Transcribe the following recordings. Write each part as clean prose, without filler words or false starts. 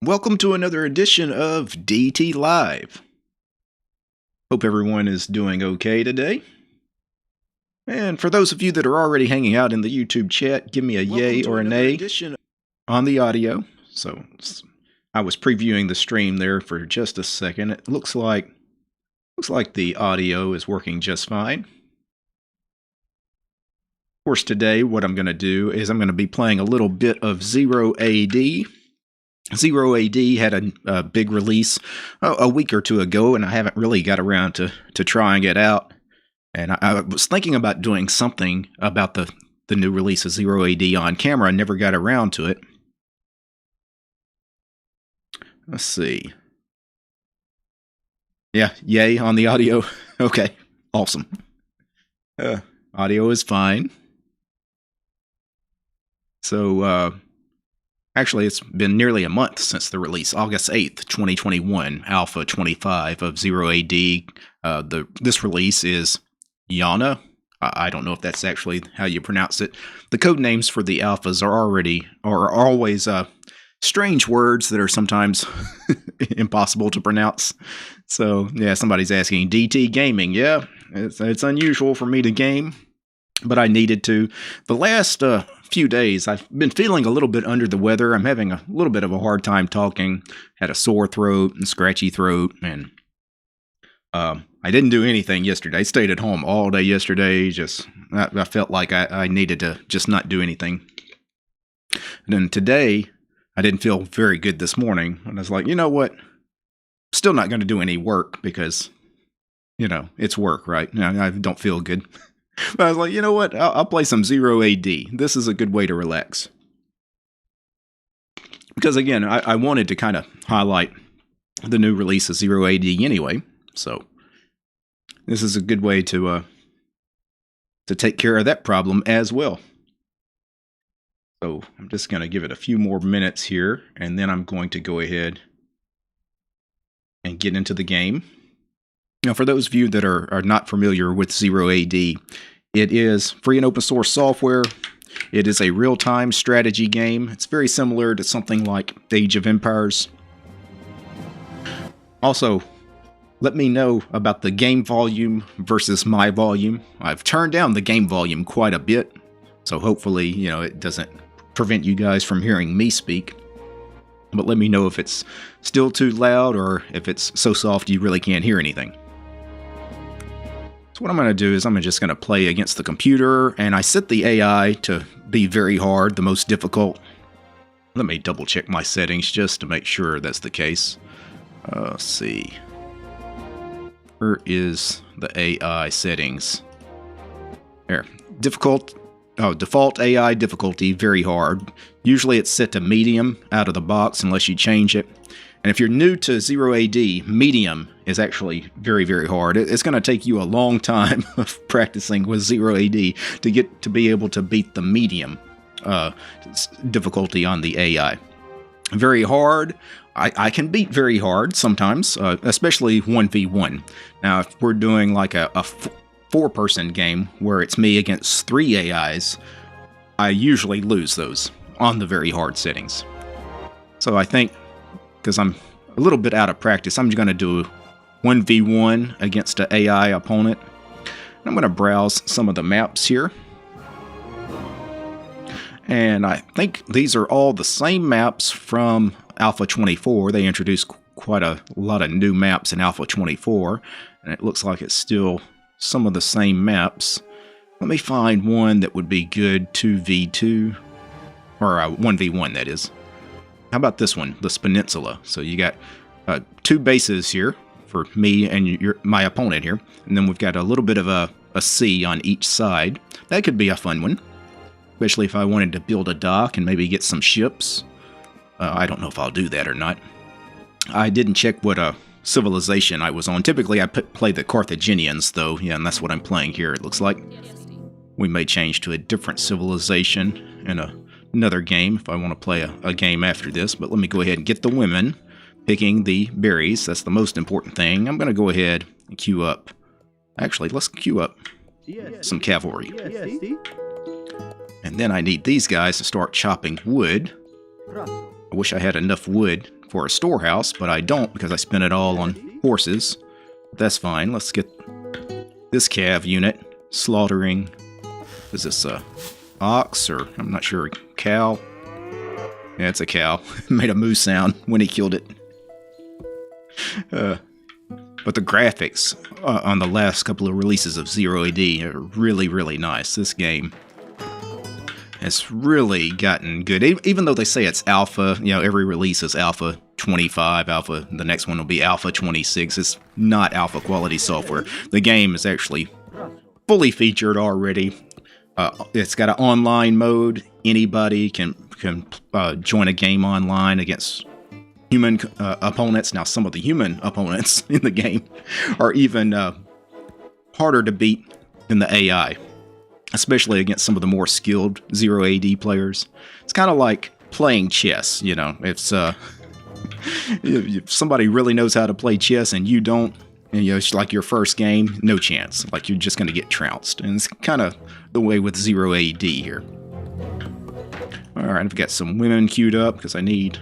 Welcome to another edition of DT Live. Hope everyone is doing okay today. And for those of you that are already hanging out in the YouTube chat, give me a yay or a nay on the audio. So I was previewing the stream there for just a second. It looks like the audio is working just fine. Of course, today what I'm going to do is I'm going to be playing a little bit of Zero AD. Zero AD had a big release a week or two ago, and I haven't really got around to trying it out. And I was thinking about doing something about the new release of Zero AD on camera. I never got around to it. Let's see. Yeah, yay on the audio. Okay, awesome. Audio is fine. So, actually, it's been nearly a month since the release, August 8th, 2021, Alpha 25 of Zero AD. This release is Yana. I don't know if that's actually how you pronounce it. The code names for the alphas are always strange words that are sometimes impossible to pronounce. So, yeah, somebody's asking, DT Gaming. Yeah, it's unusual for me to game, but I needed to. The last few days, I've been feeling a little bit under the weather. I'm having a little bit of a hard time talking. Had a sore throat and scratchy throat, and I didn't do anything yesterday. I stayed at home all day yesterday. I felt like I needed to just not do anything. And then today, I didn't feel very good this morning. And I was like, you know what? Still not going to do any work because, you know, it's work, right? I don't feel good. But I was like, you know what? I'll play some Zero AD. This is a good way to relax. Because again, I wanted to kind of highlight the new release of Zero AD anyway. So this is a good way to take care of that problem as well. So I'm just going to give it a few more minutes here, and then I'm going to go ahead and get into the game. Now, for those of you that are not familiar with Zero AD, it is free and open source software. It is a real-time strategy game. It's very similar to something like Age of Empires. Also, let me know about the game volume versus my volume. I've turned down the game volume quite a bit, so hopefully, you know, it doesn't prevent you guys from hearing me speak. But let me know if it's still too loud or if it's so soft you really can't hear anything. So what I'm going to do is I'm just going to play against the computer, and I set the AI to be very hard, the most difficult. Let me double check my settings just to make sure that's the case. Let's see. Where is the AI settings? There. Default AI difficulty, very hard. Usually it's set to medium out of the box unless you change it. And if you're new to Zero AD, medium is actually very, very hard. It's going to take you a long time of practicing with Zero AD to get to be able to beat the medium difficulty on the AI. Very hard. I can beat very hard sometimes, especially 1v1. Now, if we're doing like a four-person game where it's me against 3 AIs, I usually lose those on the very hard settings. So I think, because I'm a little bit out of practice, I'm going to do 1v1 against an AI opponent. I'm going to browse some of the maps here. And I think these are all the same maps from Alpha 24. They introduced quite a lot of new maps in Alpha 24, and it looks like it's still some of the same maps. Let me find one that would be good 2v2, or 1v1 that is. How about this one, this peninsula? So you got 2 bases here for me and my opponent here, and then we've got a little bit of a sea on each side. That could be a fun one, especially if I wanted to build a dock and maybe get some ships. I don't know if I'll do that or not. I didn't check what civilization I was on. Typically I play the Carthaginians though, yeah, and that's what I'm playing here, it looks like. We may change to a different civilization in another game if I want to play a game after this, but let me go ahead and get the women, picking the berries. That's the most important thing. I'm going to go ahead and queue up. Actually, let's queue up some cavalry. And then I need these guys to start chopping wood. I wish I had enough wood for a storehouse, but I don't because I spent it all on horses. That's fine. Let's get this cav unit slaughtering. Is this a ox or I'm not sure, cow? Yeah, it's a cow. Made a moo sound when he killed it. But the graphics on the last couple of releases of Zero AD are really, really nice. This game has really gotten good. Even though they say it's alpha, you know, every release is alpha 25, alpha, the next one will be alpha 26. It's not alpha quality software. The game is actually fully featured already. It's got an online mode. Anybody can join a game online against human opponents. Now, some of the human opponents in the game are even harder to beat than the AI, especially against some of the more skilled Zero AD players. It's kind of like playing chess, you know. It's if somebody really knows how to play chess and you don't, and, you know, it's like your first game, no chance. Like, you're just going to get trounced. And it's kind of the way with Zero AD here. Alright, I've got some women queued up because I need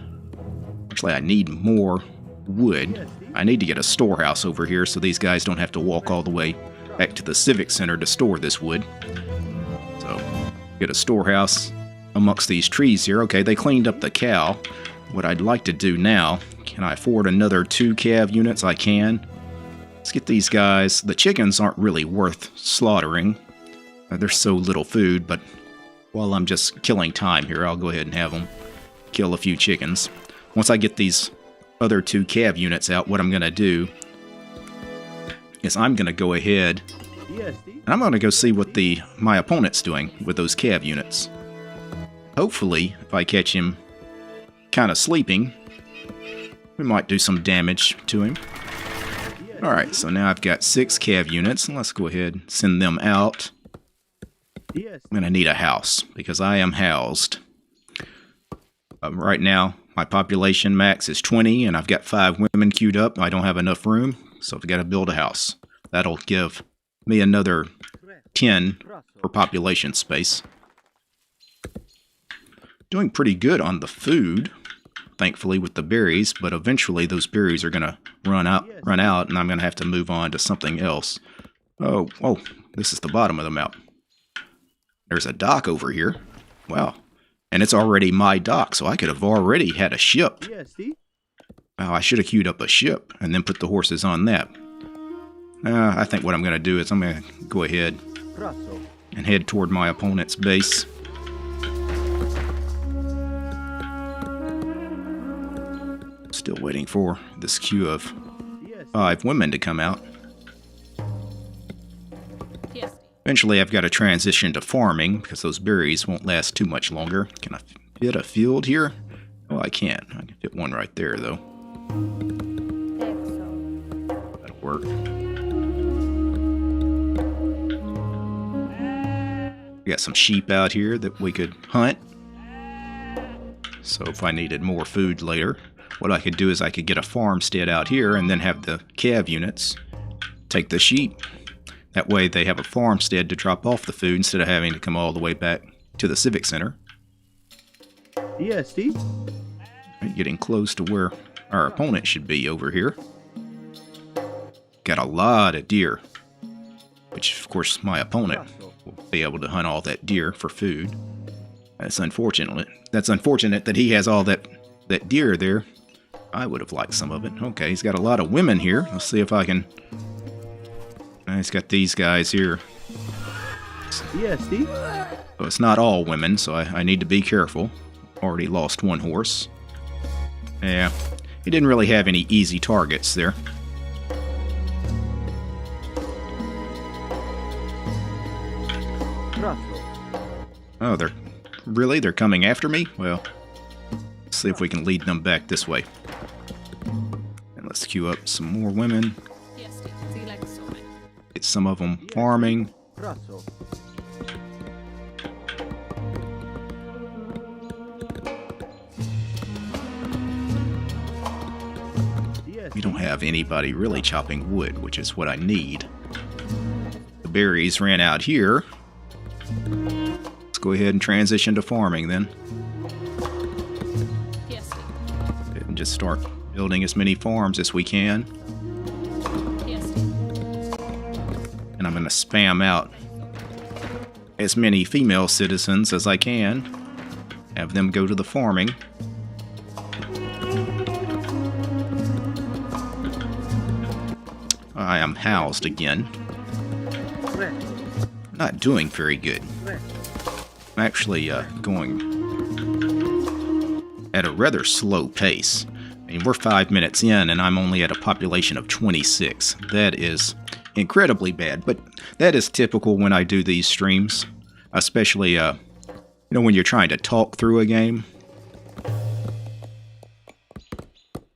more wood. I need to get a storehouse over here so these guys don't have to walk all the way back to the Civic Center to store this wood. So, get a storehouse amongst these trees here. Okay, they cleaned up the cow. What I'd like to do now, can I afford another 2 cav units? I can. Let's get these guys. The chickens aren't really worth slaughtering. There's so little food, but while I'm just killing time here, I'll go ahead and have them kill a few chickens. Once I get these other 2 cav units out, what I'm going to do is I'm going to go ahead and I'm going to go see what my opponent's doing with those cav units. Hopefully, if I catch him kind of sleeping, we might do some damage to him. Alright, so now I've got 6 cav units, and let's go ahead and send them out. I'm going to need a house, because I am housed. Right now, my population max is 20, and I've got 5 women queued up. I don't have enough room, so I've got to build a house. That'll give me another 10 for population space. Doing pretty good on the food, thankfully, with the berries, but eventually those berries are going to run out, and I'm going to have to move on to something else. Oh, this is the bottom of the map. There's a dock over here. Wow. And it's already my dock, so I could have already had a ship. Wow, I should have queued up a ship and then put the horses on that. I think what I'm going to do is I'm going to go ahead and head toward my opponent's base. Still waiting for this queue of 5 women to come out. Eventually I've got to transition to farming because those berries won't last too much longer. Can I fit a field here? Oh, I can. I can fit one right there, though. That'll work. We got some sheep out here that we could hunt. So if I needed more food later, what I could do is I could get a farmstead out here and then have the cav units take the sheep. That way they have a farmstead to drop off the food instead of having to come all the way back to the Civic Center. Yeah, Steve. Getting close to where our opponent should be over here. Got a lot of deer, which of course my opponent will be able to hunt all that deer for food. That's unfortunate. That's unfortunate that he has all that deer there. I would have liked some of it. Okay, he's got a lot of women here. Let's see if I can... He's got these guys here. Yeah, Steve. So it's not all women, so I need to be careful. Already lost 1 horse. Yeah, he didn't really have any easy targets there. Oh, they're coming after me? Well, let's see if we can lead them back this way. And let's queue up some more women. Get some of them farming. We don't have anybody really chopping wood, which is what I need. The berries ran out here. Let's go ahead and transition to farming then. And just start building as many farms as we can. And I'm going to spam out as many female citizens as I can. Have them go to the farming. I am housed again. Not doing very good. I'm actually going at a rather slow pace. I mean, we're 5 minutes in and I'm only at a population of 26. That is incredibly bad, but that is typical when I do these streams, especially when you're trying to talk through a game.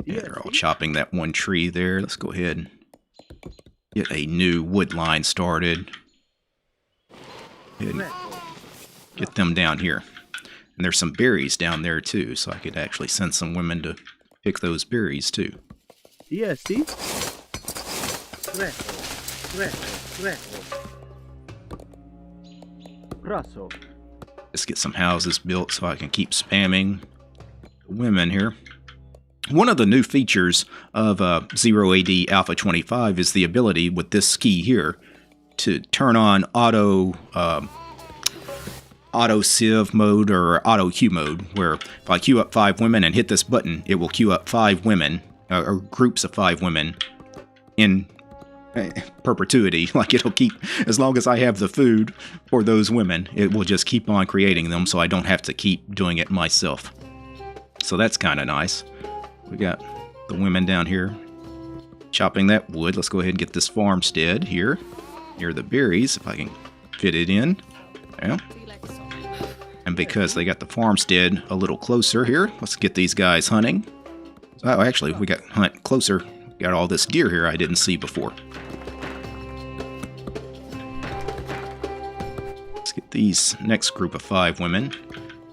Yeah, they're all chopping that one tree there. Let's go ahead and get a new wood line started. And get them down here. And there's some berries down there too, so I could actually send some women to pick those berries too. Yes, Steve. Let's get some houses built so I can keep spamming the women here. One of the new features of 0AD Alpha 25 is the ability with this key here to turn on auto Sieve mode or auto queue mode, where if I queue up 5 women and hit this button, it will queue up 5 women, or groups of 5 women in perpetuity. Like, it'll keep, as long as I have the food for those women, it will just keep on creating them, so I don't have to keep doing it myself. So that's kind of nice. We got the women down here chopping that wood. Let's go ahead and get this farmstead here near the berries, if I can fit it in. Yeah. And because they got the farmstead a little closer here, let's get these guys hunting. Oh, actually, we got hunt closer. We got all this deer here I didn't see before. Let's get these next group of 5 women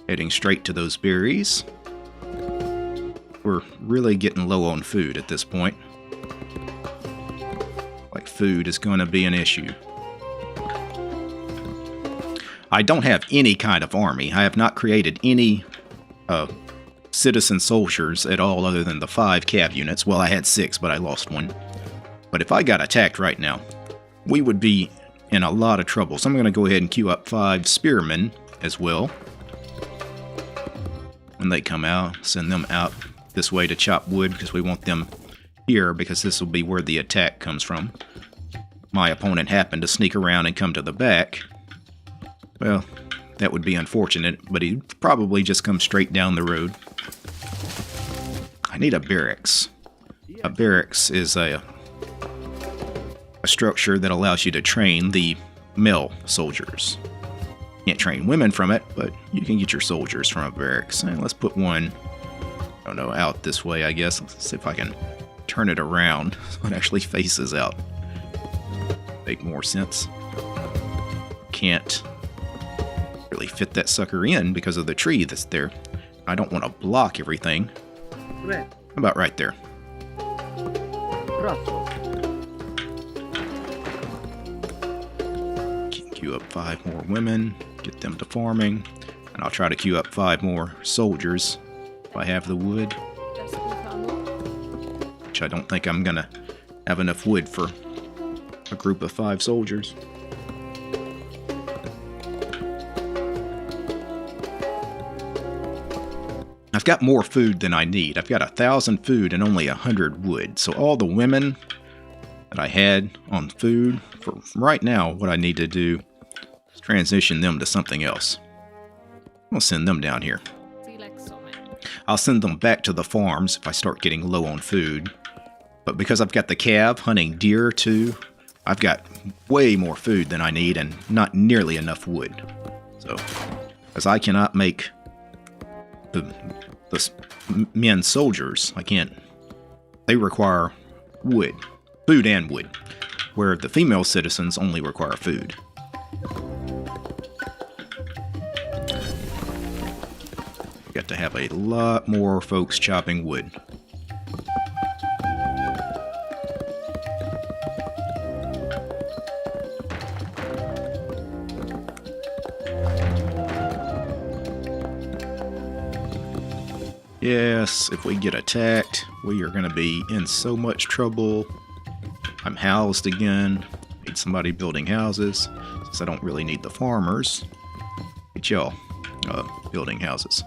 heading straight to those berries. We're really getting low on food at this point. Like, food is going to be an issue. I don't have any kind of army. I have not created any citizen soldiers at all other than the 5 cav units. Well, I had 6, but I lost 1. But if I got attacked right now, we would be in a lot of trouble. So I'm going to go ahead and queue up 5 spearmen as well. When they come out, send them out this way to chop wood, because we want them here, because this will be where the attack comes from. My opponent happened to sneak around and come to the back. Well, that would be unfortunate, but he'd probably just come straight down the road. I need a barracks. A barracks is a structure that allows you to train the male soldiers. Can't train women from it, but you can get your soldiers from a barracks. And let's put one, I don't know, out this way, I guess. Let's see if I can turn it around so it actually faces out. Make more sense. Can't really fit that sucker in because of the tree that's there. I don't want to block everything. About right there. Queue up 5 more women, get them to farming, and I'll try to queue up 5 more soldiers if I have the wood. Which I don't think I'm gonna have enough wood for a group of 5 soldiers. I've got more food than I need. I've got 1,000 food and only 100 wood. So all the women that I had on food, for right now, what I need to do is transition them to something else. I'll send them down here. I'll send them back to the farms if I start getting low on food. But because I've got the cav hunting deer too, I've got way more food than I need and not nearly enough wood. So, as I cannot make the men soldiers, I can't. They require wood, food and wood, where the female citizens only require food. Got to have a lot more folks chopping wood. Yes, if we get attacked, we are going to be in so much trouble. I'm housed again. Need somebody building houses, since I don't really need the farmers. Get y'all building houses.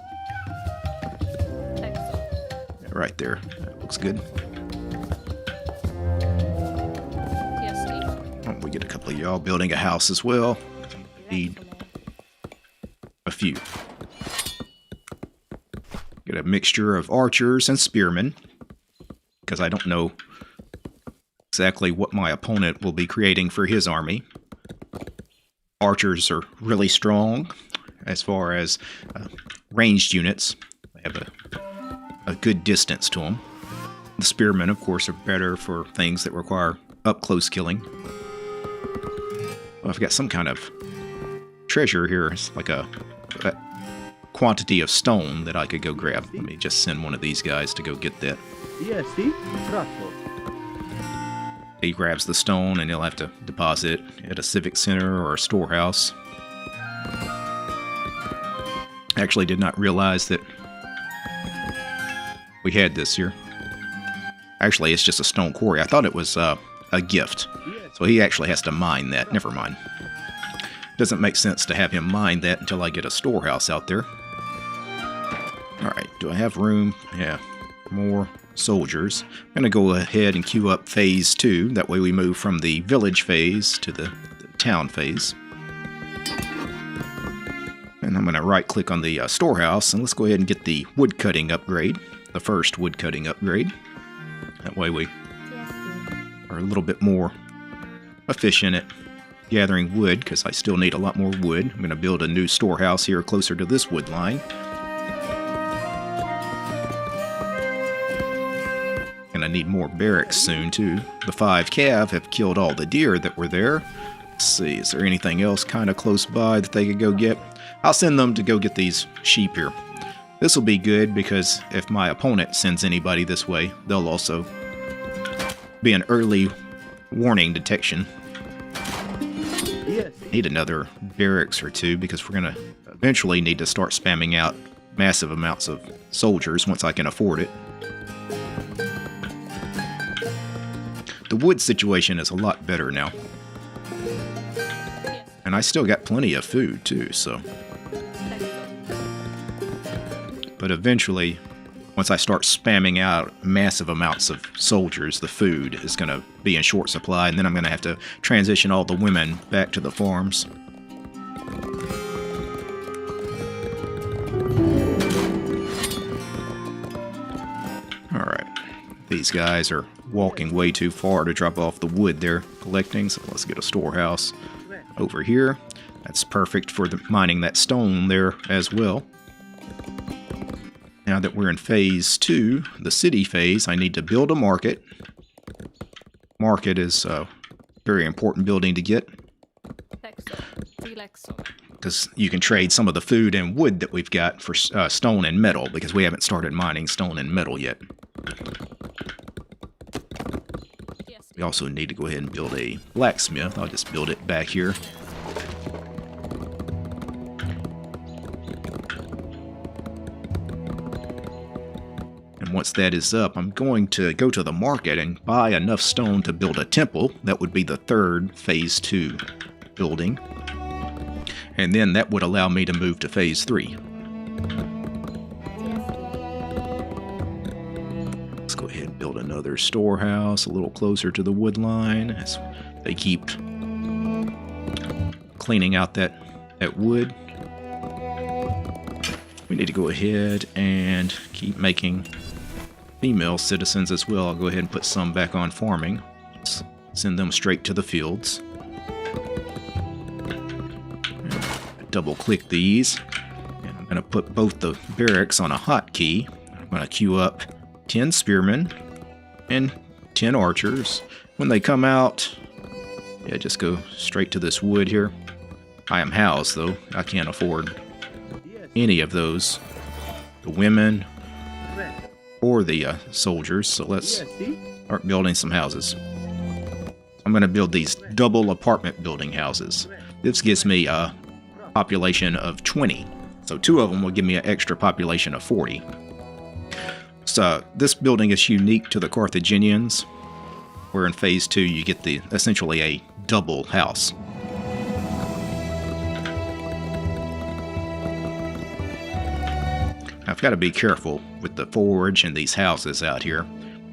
Right there. That looks good. Oh, we get a couple of y'all building a house as well. Need a few. Get a mixture of archers and spearmen, because I don't know exactly what my opponent will be creating for his army. Archers are really strong as far as ranged units. They have a good distance to them. The spearmen, of course, are better for things that require up-close killing. Well, I've got some kind of treasure here. It's like a quantity of stone that I could go grab. Let me just send one of these guys to go get that. Yes, Steve. Bravo. He grabs the stone and he'll have to deposit it at a civic center or a storehouse. I actually did not realize that we had this here. Actually, it's just a stone quarry. I thought it was a gift. So he actually has to mine that. Never mind. Doesn't make sense to have him mine that until I get a storehouse out there. Alright, do I have room? Yeah, more soldiers. I'm going to go ahead and queue up phase 2. That way we move from the village phase to the town phase. And I'm going to right click on the storehouse and let's go ahead and get the wood cutting upgrade. The first wood cutting upgrade. That way we are a little bit more efficient at gathering wood, because I still need a lot more wood. I'm going to build a new storehouse here closer to this wood line. And I need more barracks soon too. The 5 cav have killed all the deer that were there. Let's see, is there anything else kind of close by that they could go get? I'll send them to go get these sheep here. This will be good because if my opponent sends anybody this way, they'll also be an early warning detection. Yes. Need another barracks or two because we're going to eventually need to start spamming out massive amounts of soldiers once I can afford it. The wood situation is a lot better now. And I still got plenty of food too, so. But eventually, once I start spamming out massive amounts of soldiers, the food is going to be in short supply, and then I'm going to have to transition all the women back to the farms. Alright, these guys are walking way too far to drop off the wood they're collecting, so let's get a storehouse over here. That's perfect for mining that stone there as well. Now that we're in phase 2, the city phase, I need to build a market. Market is a very important building to get, because you can trade some of the food and wood that we've got for stone and metal, because we haven't started mining stone and metal yet. We also need to go ahead and build a blacksmith. I'll just build it back here. And once that is up, I'm going to go to the market and buy enough stone to build a temple. That would be the 3rd phase 2 building. And then that would allow me to move to phase 3. Let's go ahead and build another storehouse a little closer to the wood line as they keep cleaning out that wood. We need to go ahead and keep making female citizens as well. I'll go ahead and put some back on farming. Let's send them straight to the fields. Double click these, and I'm going to put both the barracks on a hotkey. I'm going to queue up 10 spearmen and 10 archers. When they come out, yeah, just go straight to this wood here. I am housed though. I can't afford any of those, the women or the soldiers, so let's start building some houses. I'm going to build these double apartment building houses. This gives me a population of 20, so 2 of them will give me an extra population of 40. this building is unique to the Carthaginians, where in phase 2 you get essentially a double house. I've got to be careful with the forge and these houses out here,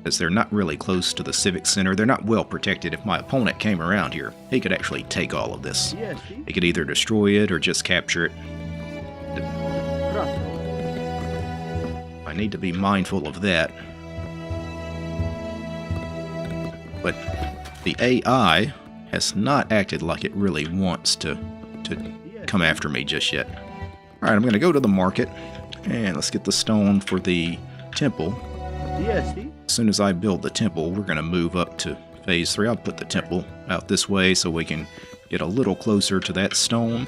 as they're not really close to the civic center. They're not well protected. If my opponent came around here, he could actually take all of this. He could either destroy it or just capture it. I need to be mindful of that. But the AI has not acted like it really wants to come after me just yet. Alright, I'm going to go to the market, and let's get the stone for the temple. As soon as I build the temple, we're going to move up to phase 3. I'll put the temple out this way so we can get a little closer to that stone.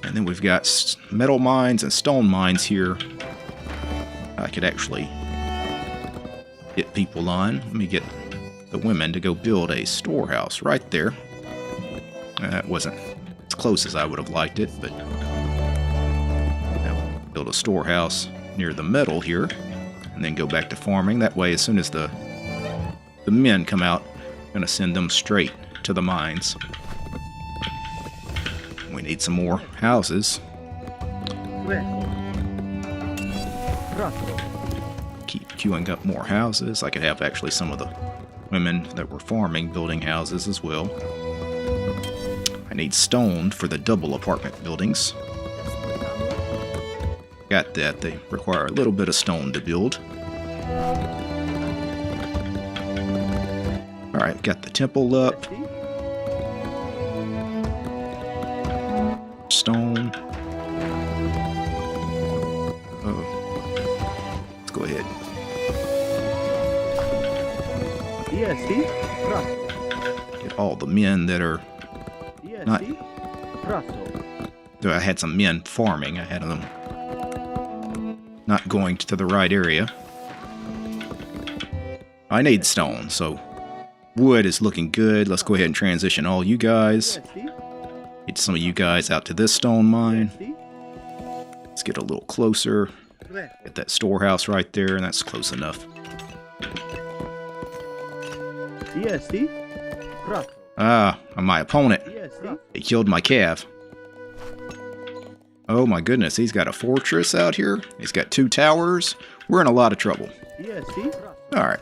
And then we've got metal mines and stone mines here. I could actually get people on. Let me get the women to go build a storehouse right there. That wasn't as close as I would have liked it, but I'll build a storehouse near the metal here, and then go back to farming. That way, as soon as the men come out, I'm going to send them straight to the mines. We need some more houses. Keep queuing up more houses. I could have actually some of the women that were farming building houses as well. I need stone for the double apartment buildings. Got that. They require a little bit of stone to build. Alright, got the temple up. Stone. Let's go ahead. Get all the men that are not... I had some men farming. I had them not going to the right area. I need stone, so wood is looking good. Let's go ahead and transition all you guys. Get some of you guys out to this stone mine. Let's get a little closer. Get that storehouse right there, and that's close enough. My opponent. He killed my calf. Oh my goodness, he's got a fortress out here. He's got 2 towers. We're in a lot of trouble. Alright.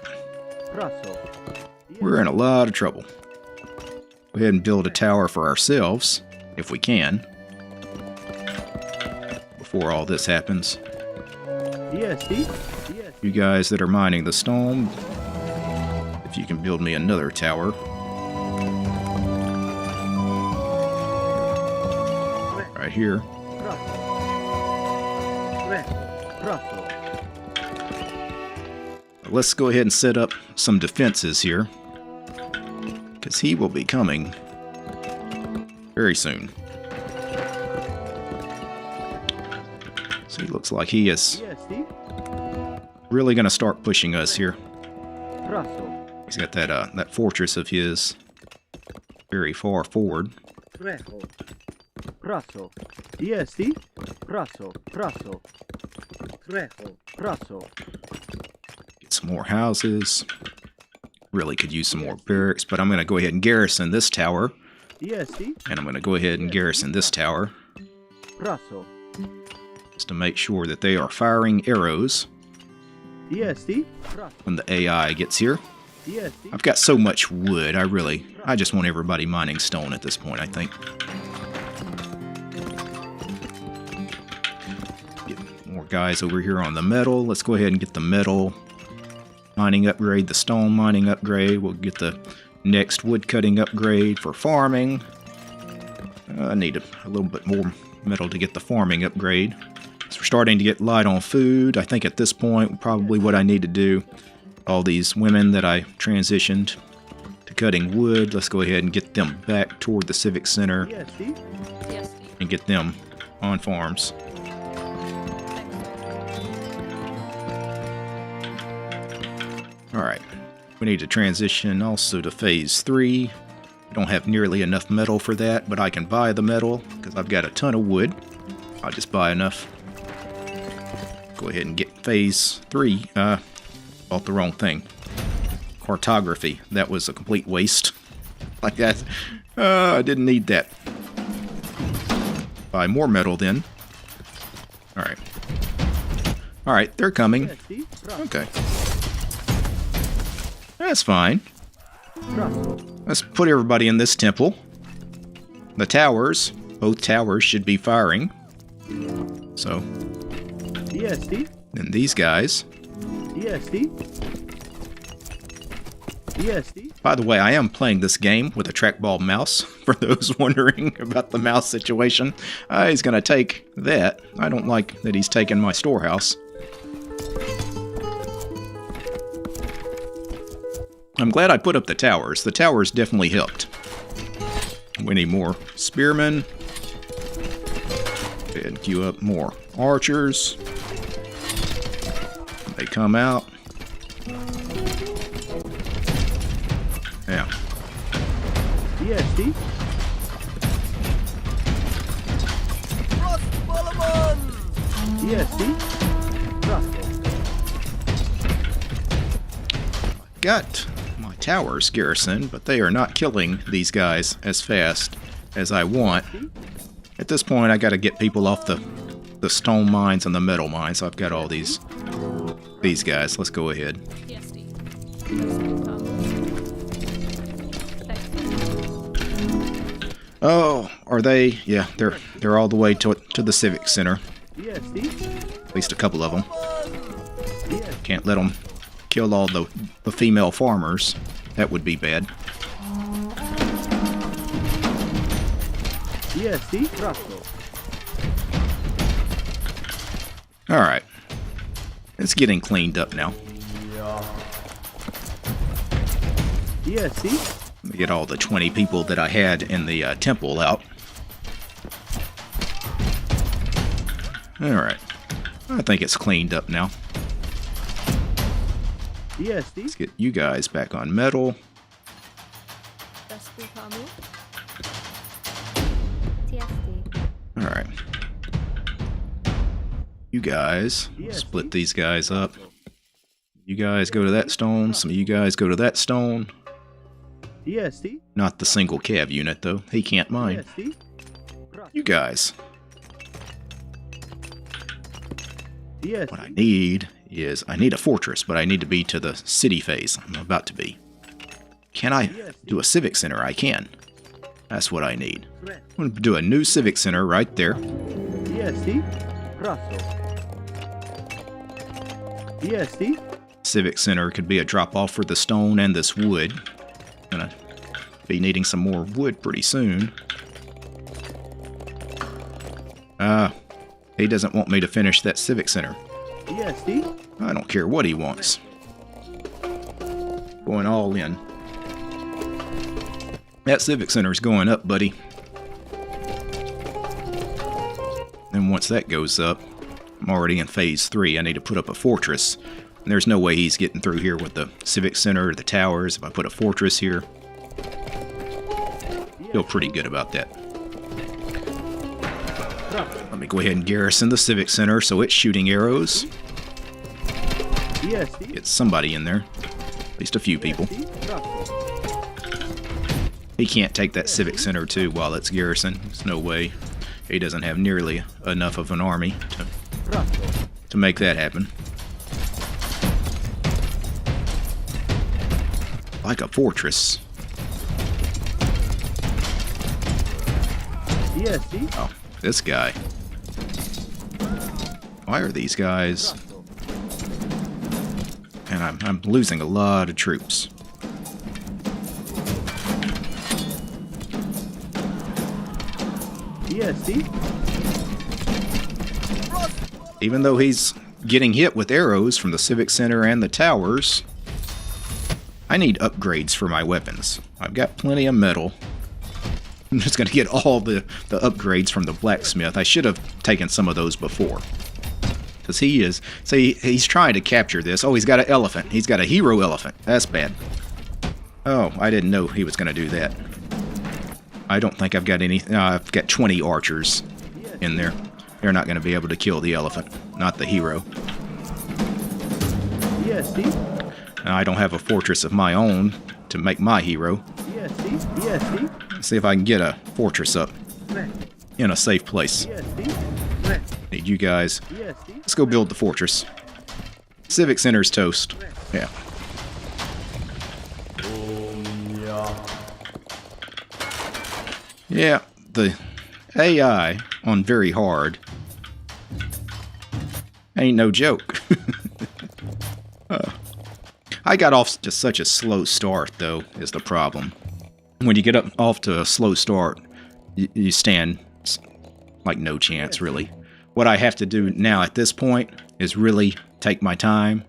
We're in a lot of trouble. Go ahead and build a tower for ourselves, if we can, before all this happens. You guys that are mining the stone, if you can build me another tower. Right here. Let's go ahead and set up some defenses here, because he will be coming very soon. So he looks like he is really going to start pushing us here. He's got that fortress of his very far forward. Get some more houses. Really could use some more barracks, but I'm going to go ahead and garrison this tower. And I'm going to go ahead and garrison this tower, just to make sure that they are firing arrows when the AI gets here. I've got so much wood, I just want everybody mining stone at this point, I think. Get more guys over here on the metal. Let's go ahead and get the metal mining upgrade, the stone mining upgrade. We'll get the next wood cutting upgrade for farming. I need a little bit more metal to get the farming upgrade. So we're starting to get light on food. I think at this point, probably what I need to do, all these women that I transitioned to cutting wood, let's go ahead and get them back toward the civic center and get them on farms. Alright, we need to transition also to phase 3. I don't have nearly enough metal for that, but I can buy the metal because I've got a ton of wood. I'll just buy enough. Go ahead and get phase 3. Bought the wrong thing. Cartography. That was a complete waste. Like that. I didn't need that. Buy more metal then. Alright. Alright, they're coming. Okay. That's fine. Let's put everybody in this temple. The towers. Both towers should be firing. So. Then these guys. By the way, I am playing this game with a trackball mouse, for those wondering about the mouse situation. He's going to take that. I don't like that he's taking my storehouse. I'm glad I put up the towers. The towers definitely helped. We need more spearmen. And queue up more archers. They come out. Yeah. Got my towers garrisoned, but they are not killing these guys as fast as I want. At this point, I got to get people off the stone mines and the metal mines. I've got all these guys. Let's go ahead. Oh, are they? Yeah, they're all the way to the Civic Center. At least a couple of them. Can't let them kill all the female farmers. That would be bad. Alright. It's getting cleaned up now. Let me get all the 20 people that I had in the temple out. Alright. I think it's cleaned up now. Let's get you guys back on metal. Alright. You guys, split these guys up. You guys go to that stone, some of you guys go to that stone. Not the single cav unit, though. He can't mine. You guys. What I need is, I need a fortress, but I need to be to the city phase. I'm about to be. Can I do a civic center? I can. That's what I need. I'm going to do a new civic center right there. Civic center could be a drop-off for the stone and this wood. Gonna be needing some more wood pretty soon. He doesn't want me to finish that civic center. I don't care what he wants. Going all in. That civic center is going up, buddy. And once that goes up, I'm already in phase 3. I need to put up a fortress. And there's no way he's getting through here with the civic center or the towers. If I put a fortress here, feel pretty good about that. Let me go ahead and garrison the civic center so it's shooting arrows. Get somebody in there. At least a few people. He can't take that civic center too while it's garrisoned. There's no way. He doesn't have nearly enough of an army to make that happen. Like a fortress. Oh, this guy. Why are these guys? And I'm losing a lot of troops. Even though he's getting hit with arrows from the civic center and the towers, I need upgrades for my weapons. I've got plenty of metal. I'm just going to get all the upgrades from the blacksmith. I should have taken some of those before. Because he is... See, he's trying to capture this. Oh, he's got an elephant. He's got a hero elephant. That's bad. Oh, I didn't know he was going to do that. I don't think I've got any... I've got 20 archers in there. they're not going to be able to kill the elephant, not the hero. Yes, see? Now, I don't have a fortress of my own to make my hero. Yes, see? Yes, see? Let's see if I can get a fortress up in a safe place. Yes, see? Need you guys. Yes, see? Let's go build the fortress. Civic Center's toast. Yeah. Yeah, the AI on very hard ain't no joke. I got off to such a slow start, though, is the problem. When you get off to a slow start, you stand like no chance, really. What I have to do now at this point is really take my time.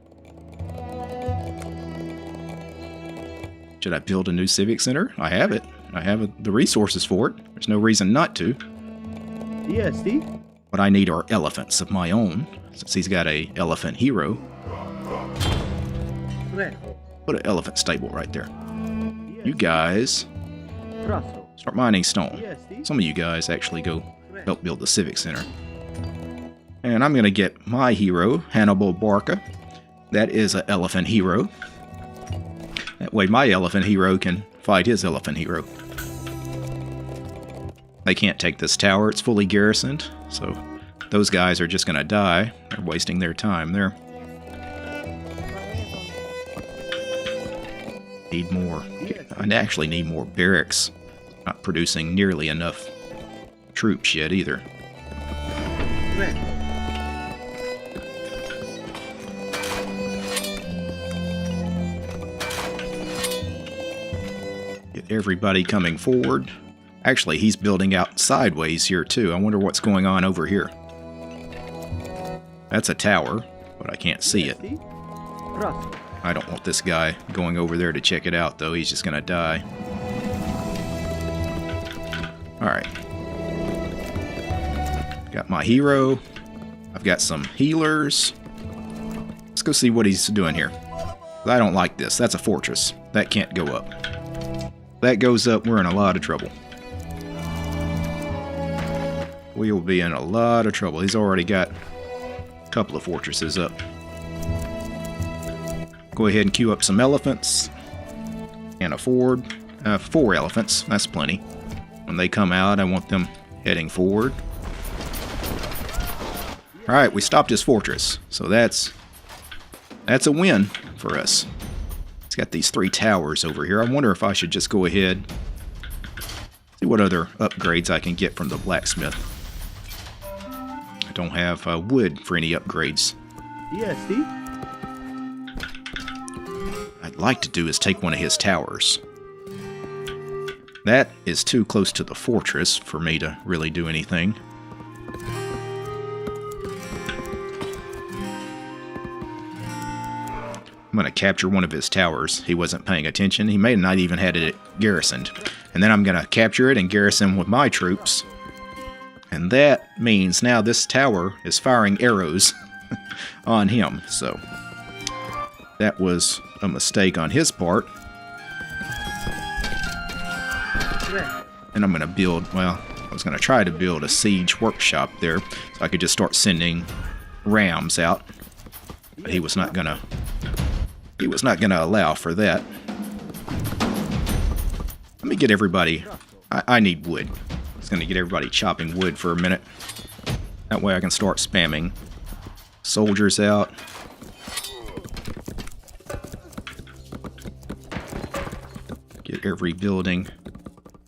Should I build a new civic center? I have it. I have the resources for it. There's no reason not to. Yes, see? What I need are elephants of my own, since he's got a elephant hero. Put an elephant stable right there. You guys start mining stone. Some of you guys actually go help build the civic center. And I'm going to get my hero, Hannibal Barca. That is an elephant hero. That way my elephant hero can fight his elephant hero. They can't take this tower, it's fully garrisoned, so those guys are just going to die. They're wasting their time there. Need more. I actually need more barracks. Not producing nearly enough troops yet either. Get everybody coming forward. Actually, he's building out sideways here too. I wonder what's going on over here. That's a tower, but I can't see it. I don't want this guy going over there to check it out, though. He's just going to die. Alright. Got my hero. I've got some healers. Let's go see what he's doing here. I don't like this. That's a fortress. That can't go up. If that goes up, we're in a lot of trouble. We will be in a lot of trouble. He's already got a couple of fortresses up. Go ahead and queue up some elephants. Can't afford 4 elephants. That's plenty. When they come out, I want them heading forward. Alright, we stopped his fortress. So that's a win for us. It's got these 3 towers over here. I wonder if I should just go ahead, see what other upgrades I can get from the blacksmith. I don't have wood for any upgrades. Yes, see? I'd like to do is take one of his towers. That is too close to the fortress for me to really do anything. I'm going to capture one of his towers. He wasn't paying attention. He may have not even had it garrisoned. And then I'm going to capture it and garrison with my troops. And that means now this tower is firing arrows on him. So that was a mistake on his part. And I'm going to build, well, I was going to try to build a siege workshop there so I could just start sending rams out. But he was not going to allow for that. Let me get everybody, I need wood. I was going to get everybody chopping wood for a minute. That way I can start spamming soldiers out. Get every building.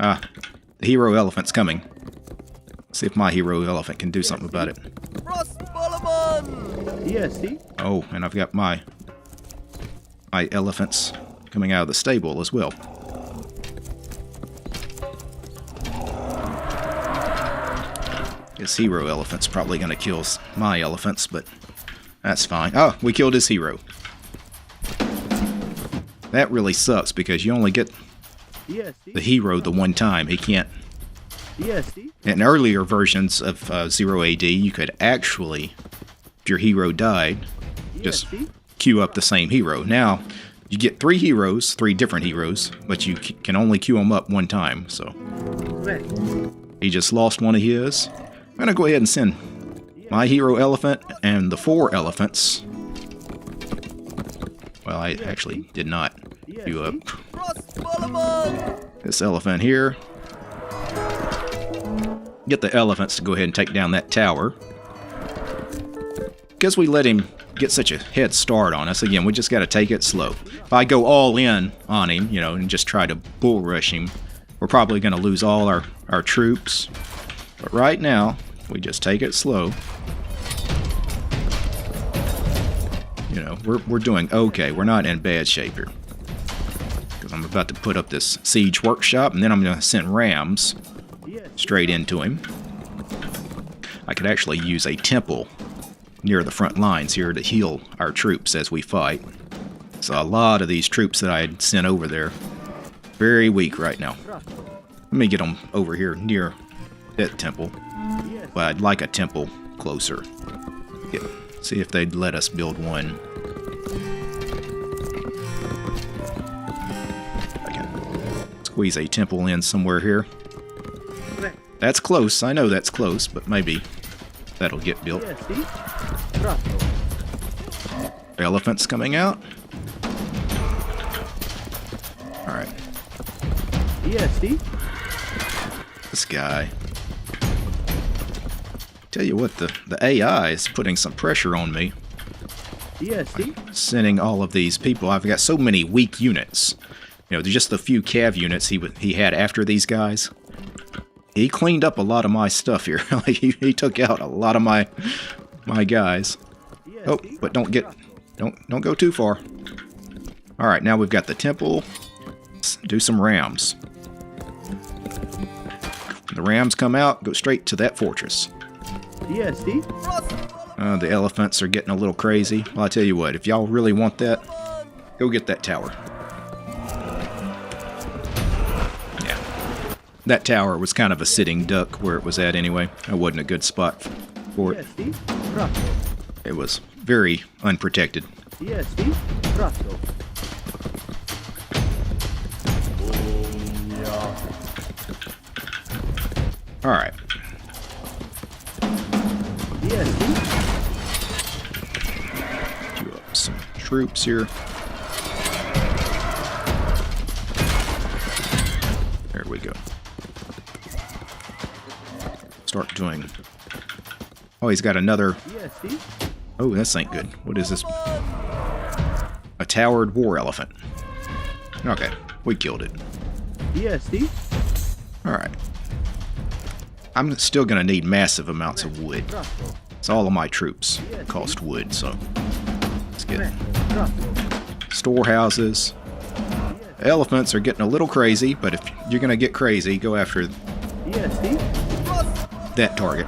Ah, the hero elephant's coming. See if my hero elephant can do something about it. Yes, see? Oh, and I've got my elephants coming out of the stable as well. His hero elephant's probably going to kill my elephants, but that's fine. Oh, we killed his hero. That really sucks because you only get the hero the one time. He can't. In earlier versions of 0 AD, you could actually, if your hero died, just queue up the same hero. Now, you get 3 heroes, 3 different heroes, but you can only queue them up one time, so. He just lost one of his. I'm going to go ahead and send my hero elephant and the 4 elephants. Well, I actually did not do up this elephant here. Get the elephants to go ahead and take down that tower. Because we let him get such a head start on us, again, we just got to take it slow. If I go all in on him, you know, and just try to bull rush him, we're probably going to lose all our troops. But right now, we just take it slow. You know, we're doing okay. We're not in bad shape here. Because I'm about to put up this siege workshop, and then I'm going to send rams straight into him. I could actually use a temple near the front lines here to heal our troops as we fight. So a lot of these troops that I had sent over there, very weak right now. Let me get them over here near that temple. But I'd like a temple closer. Yeah. See if they'd let us build one. I can squeeze a temple in somewhere here. That's close. I know that's close, but maybe that'll get built. Elephants coming out. Alright. This guy. Tell you what, the AI is putting some pressure on me. Sending all of these people. I've got so many weak units. You know, just the few cav units he had after these guys. He cleaned up a lot of my stuff here. he took out a lot of my guys. Oh, but don't go too far. All right, now we've got the temple. Let's do some rams. The rams come out, go straight to that fortress. The elephants are getting a little crazy. Well, I tell you what, if y'all really want that, go get that tower. Yeah. That tower was kind of a sitting duck where it was at anyway. That wasn't a good spot for it. It was very unprotected. Alright. Do up some troops here. There we go. Start doing... Oh, he's got another... Oh, this ain't good. What is this? A towered war elephant. Okay, we killed it. Alright. I'm still going to need massive amounts of wood. So all of my troops cost wood, so let's get it. Storehouses. Elephants are getting a little crazy, but if you're going to get crazy, go after that target.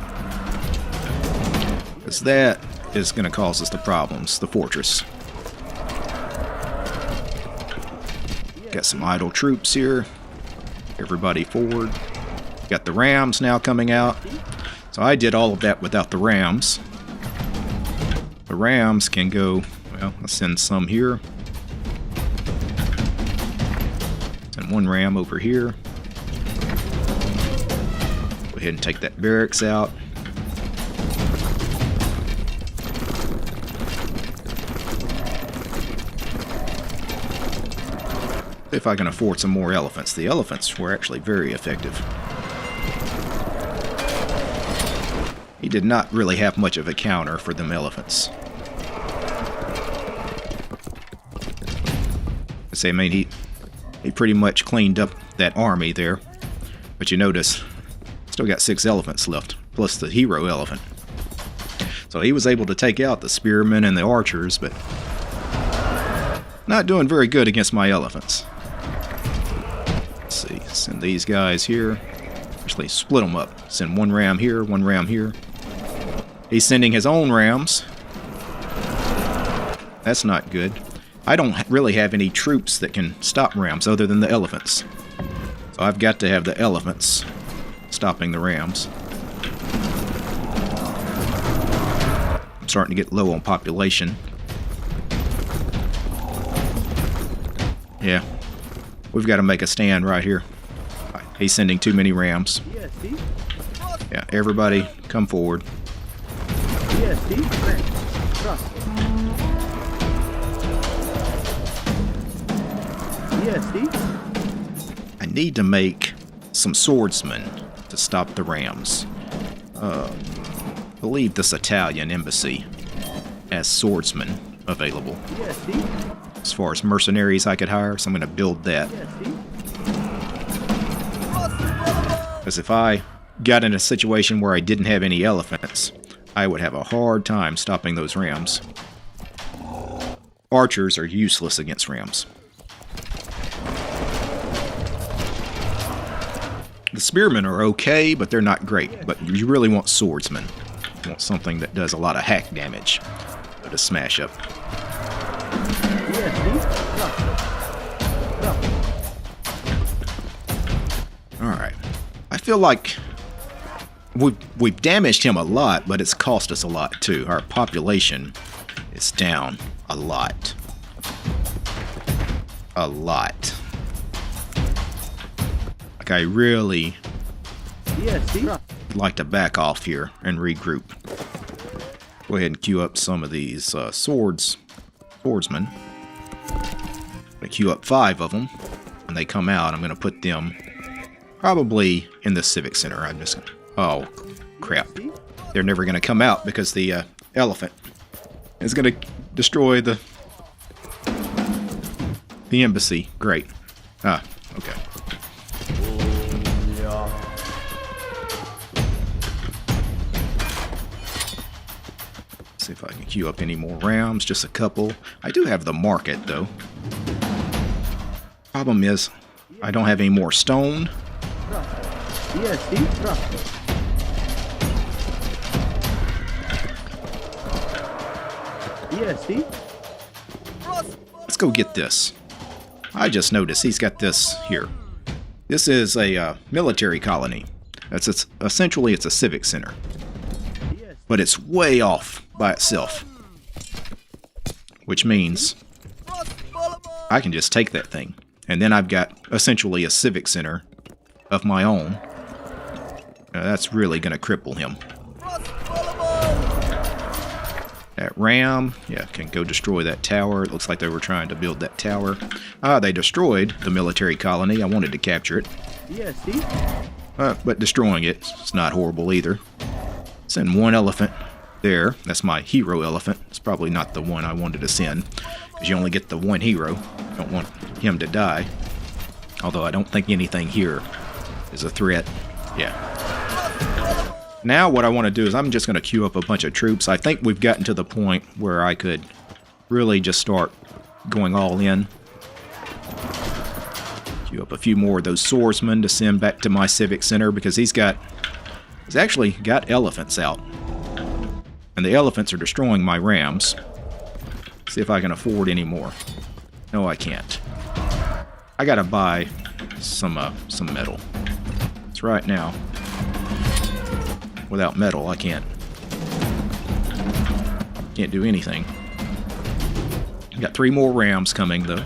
Because that is going to cause us the problems, the fortress. Got some idle troops here. Everybody forward. Got the rams now coming out. So I did all of that without the rams. The rams can go, well, let's send some here. Send one ram over here. Go ahead and take that barracks out. If I can afford some more elephants. The elephants were actually very effective. He did not really have much of a counter for them elephants. I mean, he pretty much cleaned up that army there. But you notice, still got 6 elephants left, plus the hero elephant. So he was able to take out the spearmen and the archers, but not doing very good against my elephants. Let's see, send these guys here. Actually, split them up. Send one ram here, one ram here. He's sending his own rams. That's not good. I don't really have any troops that can stop rams other than the elephants. So I've got to have the elephants stopping the rams. I'm starting to get low on population. Yeah, we've got to make a stand right here. He's sending too many rams. Yeah, everybody come forward. DST. Trust. DST. I need to make some swordsmen to stop the rams. I believe this Italian embassy has swordsmen available. DST. As far as mercenaries I could hire, so I'm going to build that. DST. Because if I got in a situation where I didn't have any elephants, I would have a hard time stopping those rams. Archers are useless against rams. The spearmen are okay, but they're not great. But you really want swordsmen. You want something that does a lot of hack damage to smash up. Alright. I feel like we've damaged him a lot, but it's cost us a lot too. Our population is down a lot. A lot. Like, I really like to back off here and regroup. Go ahead and queue up some of these swordsmen. I queue up 5 of them. When they come out, I'm going to put them probably in the Civic Center. Oh, crap. They're never going to come out because the elephant is going to destroy the embassy. Great. Ah, okay. See if I can queue up any more rams. Just a couple. I do have the market, though. Problem is, I don't have any more stone. Let's go get this. I just noticed he's got this here. This is a military colony. Essentially it's a civic center. But it's way off by itself. Which means I can just take that thing. And then I've got essentially a civic center of my own. That's really going to cripple him. That ram, yeah, can go destroy that tower. It looks like they were trying to build that tower. They destroyed the military colony. I wanted to capture it. But destroying it's not horrible either. Send one elephant there. That's my hero elephant. It's probably not the one I wanted to send, because you only get the one hero. Don't want him to die. Although I don't think anything here is a threat. Yeah. Now what I want to do is I'm just going to queue up a bunch of troops. I think we've gotten to the point where I could really just start going all in. Queue up a few more of those swordsmen to send back to my civic center, because he's actually got elephants out. And the elephants are destroying my rams. See if I can afford any more. No, I can't. I gotta buy some metal. It's right now. Without metal, I can't do anything. Got 3 more rams coming, though.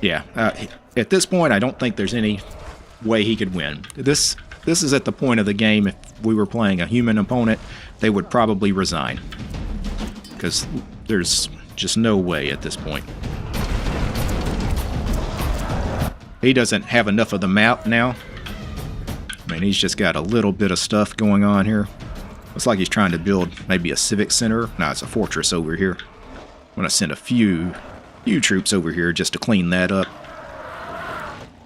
Yeah, at this point, I don't think there's any way he could win. This is at the point of the game, if we were playing a human opponent, they would probably resign. Because there's just no way at this point. He doesn't have enough of the map now. I mean, he's just got a little bit of stuff going on here. Looks like he's trying to build maybe a civic center. No, it's a fortress over here. I'm going to send a few troops over here just to clean that up.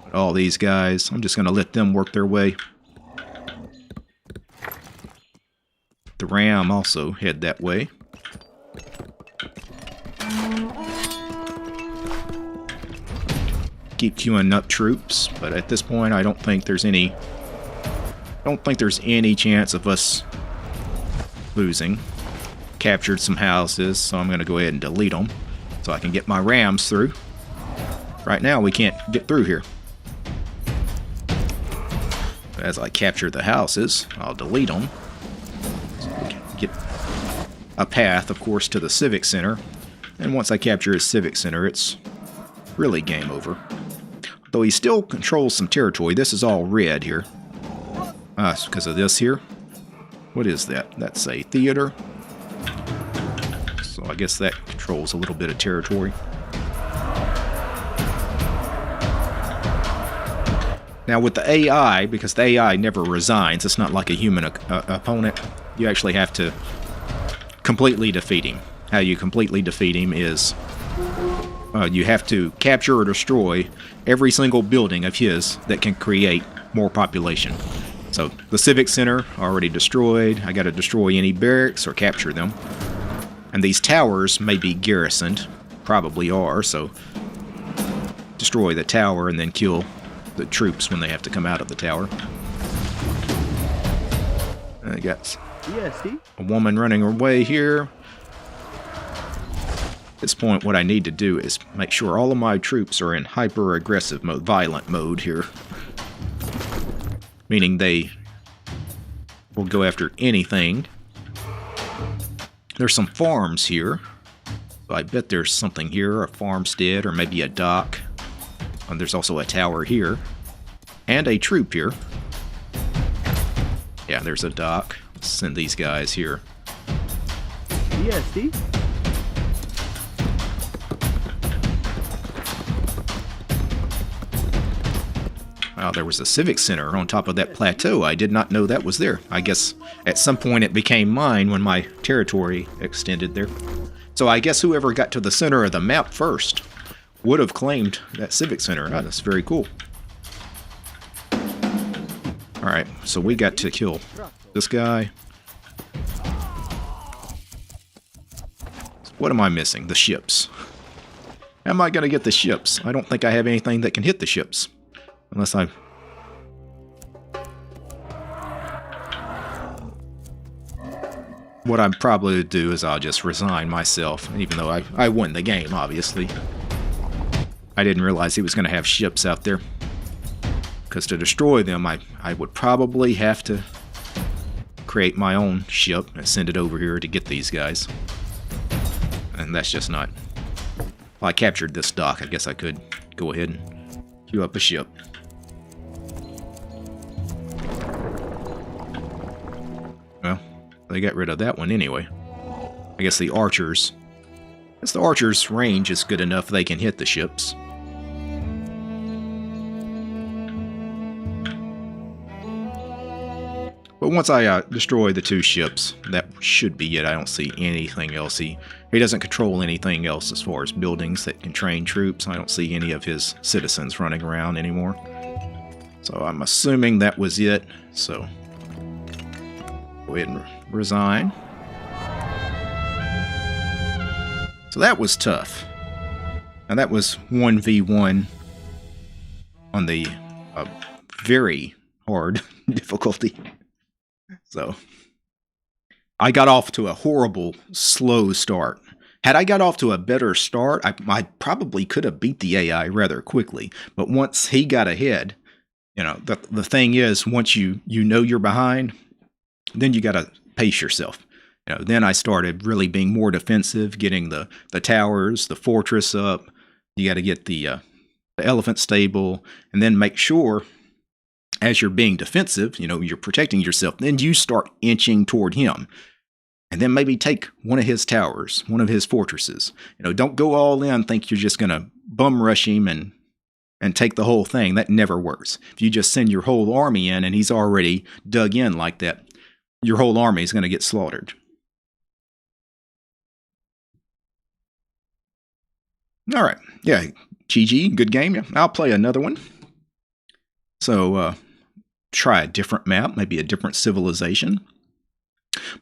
But all these guys, I'm just going to let them work their way. The ram also head that way. Keep queuing up troops, but at this point I don't think there's any chance of us losing. Captured some houses, so I'm going to go ahead and delete them so I can get my rams through. Right now we can't get through here. As I capture the houses, I'll delete them. So we can get a path, of course, to the civic center. And once I capture his civic center, it's really game over. though he still controls some territory. This is all red here. It's because of this here. What is that? That's a theater. So I guess that controls a little bit of territory. Now with the AI, because the AI never resigns, it's not like a human opponent, you actually have to completely defeat him. How you completely defeat him is you have to capture or destroy every single building of his that can create more population. So the Civic Center already destroyed. I got to destroy any barracks or capture them. And these towers may be garrisoned, probably are, so destroy the tower and then kill the troops when they have to come out of the tower. I got a woman running away here. At this point, what I need to do is make sure all of my troops are in hyper-aggressive mode, violent mode here. Meaning they will go after anything. There's some farms here. So I bet there's something here, a farmstead or maybe a dock. And there's also a tower here. And a troop here. Yeah, there's a dock. Let's send these guys here. ESD. Wow, there was a civic center on top of that plateau. I did not know that was there. I guess at some point it became mine when my territory extended there. So I guess whoever got to the center of the map first would have claimed that civic center. Oh, that's very cool. Alright, so we got to kill this guy. What am I missing? The ships. How am I going to get the ships? I don't think I have anything that can hit the ships. Unless I... What I'm probably to do is I'll just resign myself, even though I won the game, obviously. I didn't realize he was going to have ships out there. Because to destroy them, I would probably have to create my own ship and send it over here to get these guys. And that's just not... Well, I captured this dock. I guess I could go ahead and queue up a ship. Well, they got rid of that one anyway. I guess the archers... I guess the archers' range is good enough they can hit the ships. But once I destroy the two ships, that should be it. I don't see anything else. He doesn't control anything else as far as buildings that can train troops. I don't see any of his citizens running around anymore. So I'm assuming that was it. So go ahead and resign. So that was tough. Now that was 1v1 on the very hard difficulty. So, I got off to a horrible, slow start. Had I got off to a better start, I probably could have beat the AI rather quickly. But once he got ahead, you know, the thing is, once you know you're behind, then you got to pace yourself. You know, then I started really being more defensive, getting the towers, the fortress up. You got to get the elephant stable, and then make sure... As you're being defensive, you know, you're protecting yourself, then you start inching toward him. And then maybe take one of his towers, one of his fortresses. You know, don't go all in, think you're just going to bum rush him and take the whole thing. That never works. If you just send your whole army in and he's already dug in like that, your whole army is going to get slaughtered. All right. Yeah, GG, good game. Yeah, I'll play another one. So, try a different map, maybe a different civilization.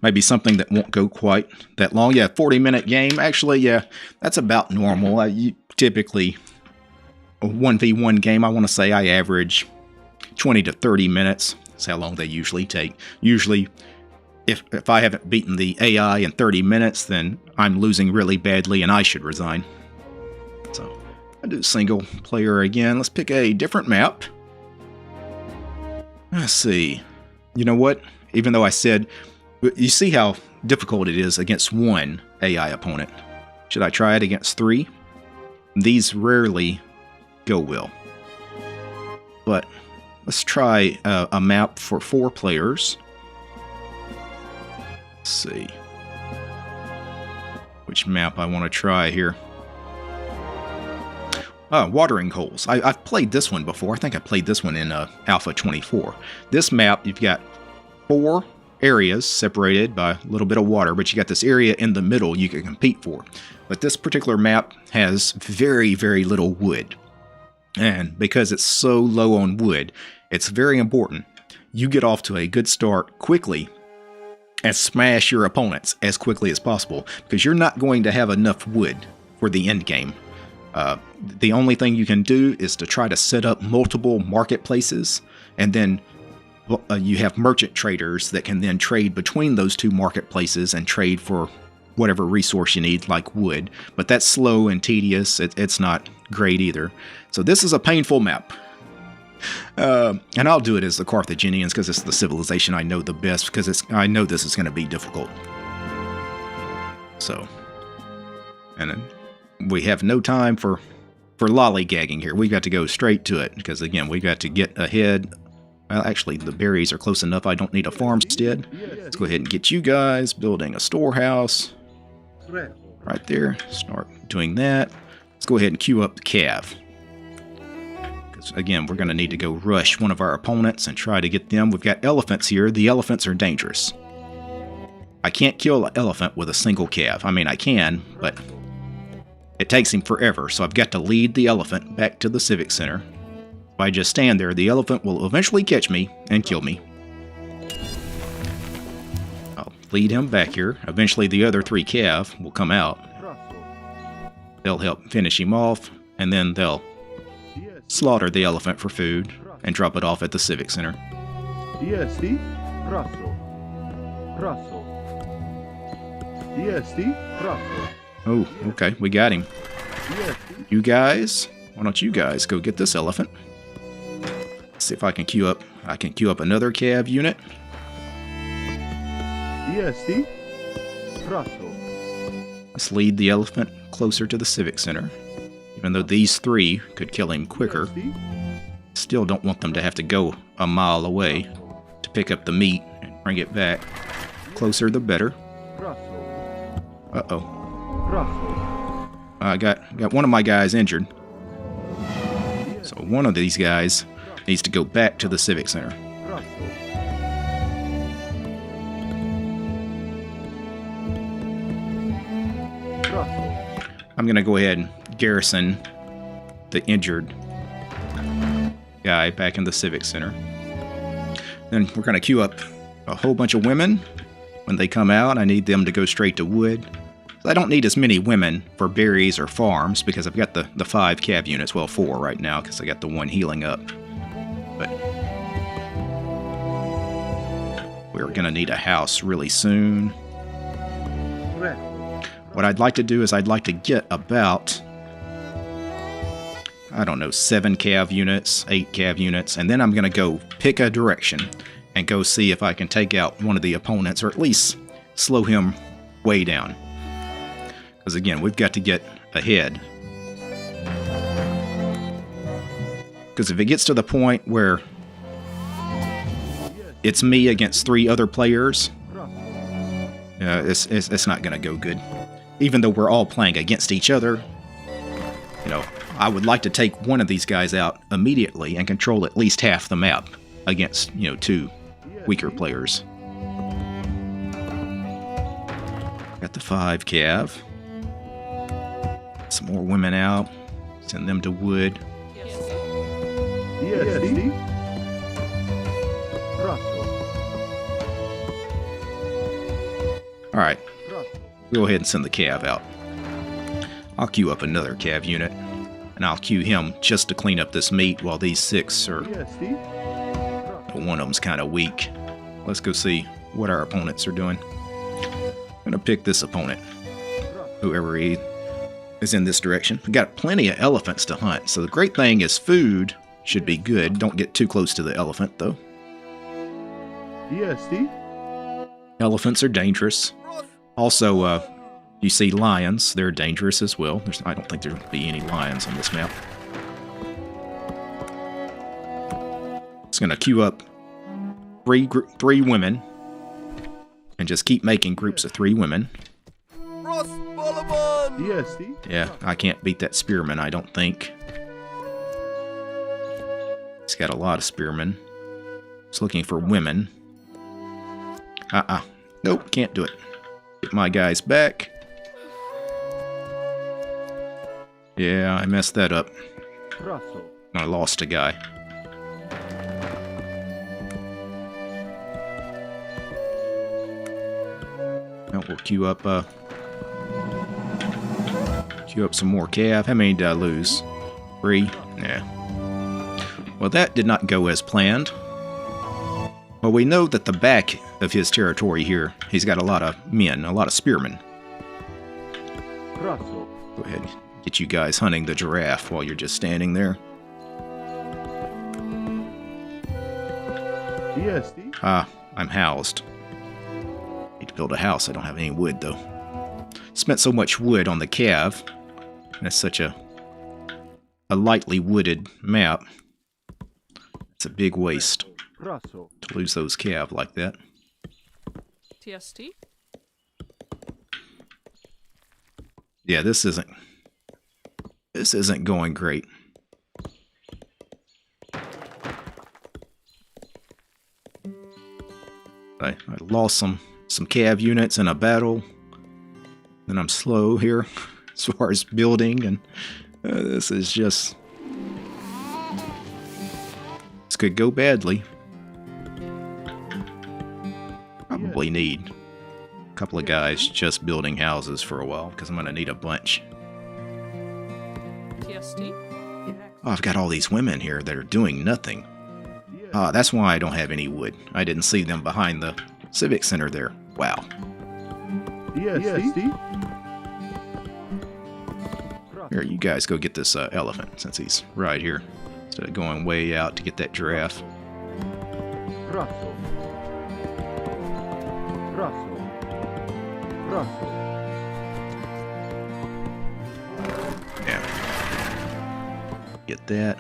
Maybe something that won't go quite that long. Yeah, 40-minute game. Actually, yeah, that's about normal. Typically, a 1v1 game, I want to say I average 20 to 30 minutes. That's how long they usually take. Usually, if I haven't beaten the AI in 30 minutes, then I'm losing really badly and I should resign. So, I'll do single player again. Let's pick a different map. Let's see. You know what? Even though I said... You see how difficult it is against one AI opponent. Should I try it against 3? These rarely go well. but let's try a map for 4 players. Let's see which map I want to try here. Watering holes. I've played this one before. I think I played this one in Alpha 24. This map, you've got 4 areas separated by a little bit of water, but you got this area in the middle you can compete for. But this particular map has very, very little wood. And because it's so low on wood, it's very important you get off to a good start quickly and smash your opponents as quickly as possible, because you're not going to have enough wood for the end game. The only thing you can do is to try to set up multiple marketplaces, and then you have merchant traders that can then trade between those 2 marketplaces and trade for whatever resource you need, like wood. But that's slow and tedious. It's not great either. So this is a painful map. And I'll do it as the Carthaginians because it's the civilization I know the best, because I know this is going to be difficult. So, and then we have no time for lollygagging here. We've got to go straight to it, because again, we've got to get ahead. Well, actually, the berries are close enough. I don't need a farmstead. Let's go ahead and get you guys building a storehouse right there. Start doing that. Let's go ahead and queue up the cav. Because again, we're going to need to go rush one of our opponents and try to get them. We've got elephants here. The elephants are dangerous. I can't kill an elephant with a single cav. I mean, I can, but it takes him forever, so I've got to lead the elephant back to the Civic Center. If I just stand there, the elephant will eventually catch me and kill me. I'll lead him back here. Eventually the other 3 cav will come out. They'll help finish him off, and then they'll slaughter the elephant for food and drop it off at the Civic Center. Oh, okay, we got him. You guys, why don't you guys go get this elephant? Let's see if I can queue up. I can queue up another cav unit. Let's lead the elephant closer to the Civic Center. Even though these 3 could kill him quicker, still don't want them to have to go a mile away to pick up the meat and bring it back. Closer the better. Uh-oh. I got one of my guys injured. So one of these guys needs to go back to the Civic Center. I'm going to go ahead and garrison the injured guy back in the Civic Center. Then we're going to queue up a whole bunch of women. When they come out, I need them to go straight to wood. I don't need as many women for berries or farms, because I've got the 5 cav units. Well, 4 right now, because I got the 1 healing up. But we're going to need a house really soon. What I'd like to do is I'd like to get about, I don't know, 7 cav units, 8 cav units, and then I'm going to go pick a direction and go see if I can take out one of the opponents, or at least slow him way down. Because again, we've got to get ahead. Because if it gets to the point where it's me against 3 other players, it's not going to go good. Even though we're all playing against each other, you know, I would like to take one of these guys out immediately and control at least half the map against, 2 weaker players. Got the 5 cav. Some more women out. Send them to wood. Alright. Go ahead and send the cav out. I'll queue up another cav unit. And I'll queue him just to clean up this meat while these 6 are... One of them's kind of weak. Let's go see what our opponents are doing. I'm going to pick this opponent. Whoever he is in this direction. We've got plenty of elephants to hunt. So the great thing is food should be good. Don't get too close to the elephant, though. Elephants are dangerous. Also, you see lions. They're dangerous as well. I don't think there'll be any lions on this map. It's gonna queue up three women, and just keep making groups of 3 women. Yeah, I can't beat that spearman, I don't think. He's got a lot of spearmen. He's looking for women. Nope, can't do it. Get my guys back. Yeah, I messed that up. I lost a guy. Now we'll queue up some more cav. How many did I lose? 3? Yeah. Well, that did not go as planned. Well, we know that the back of his territory here, he's got a lot of men, a lot of spearmen. Go ahead, get you guys hunting the giraffe while you're just standing there. I'm housed. Need to build a house. I don't have any wood, though. Spent so much wood on the cav, and it's such a lightly wooded map. It's a big waste to lose those cav like that. TST? Yeah, this isn't going great. I lost some cav units in a battle, and I'm slow here as far as building, and this is just... This could go badly. Probably need a couple of guys just building houses for a while, because I'm going to need a bunch. TST? Oh, I've got all these women here that are doing nothing. That's why I don't have any wood. I didn't see them behind the Civic Center there. Wow. Here, you guys go get this elephant, since he's right here. Instead of going way out to get that giraffe. Yeah. Get that.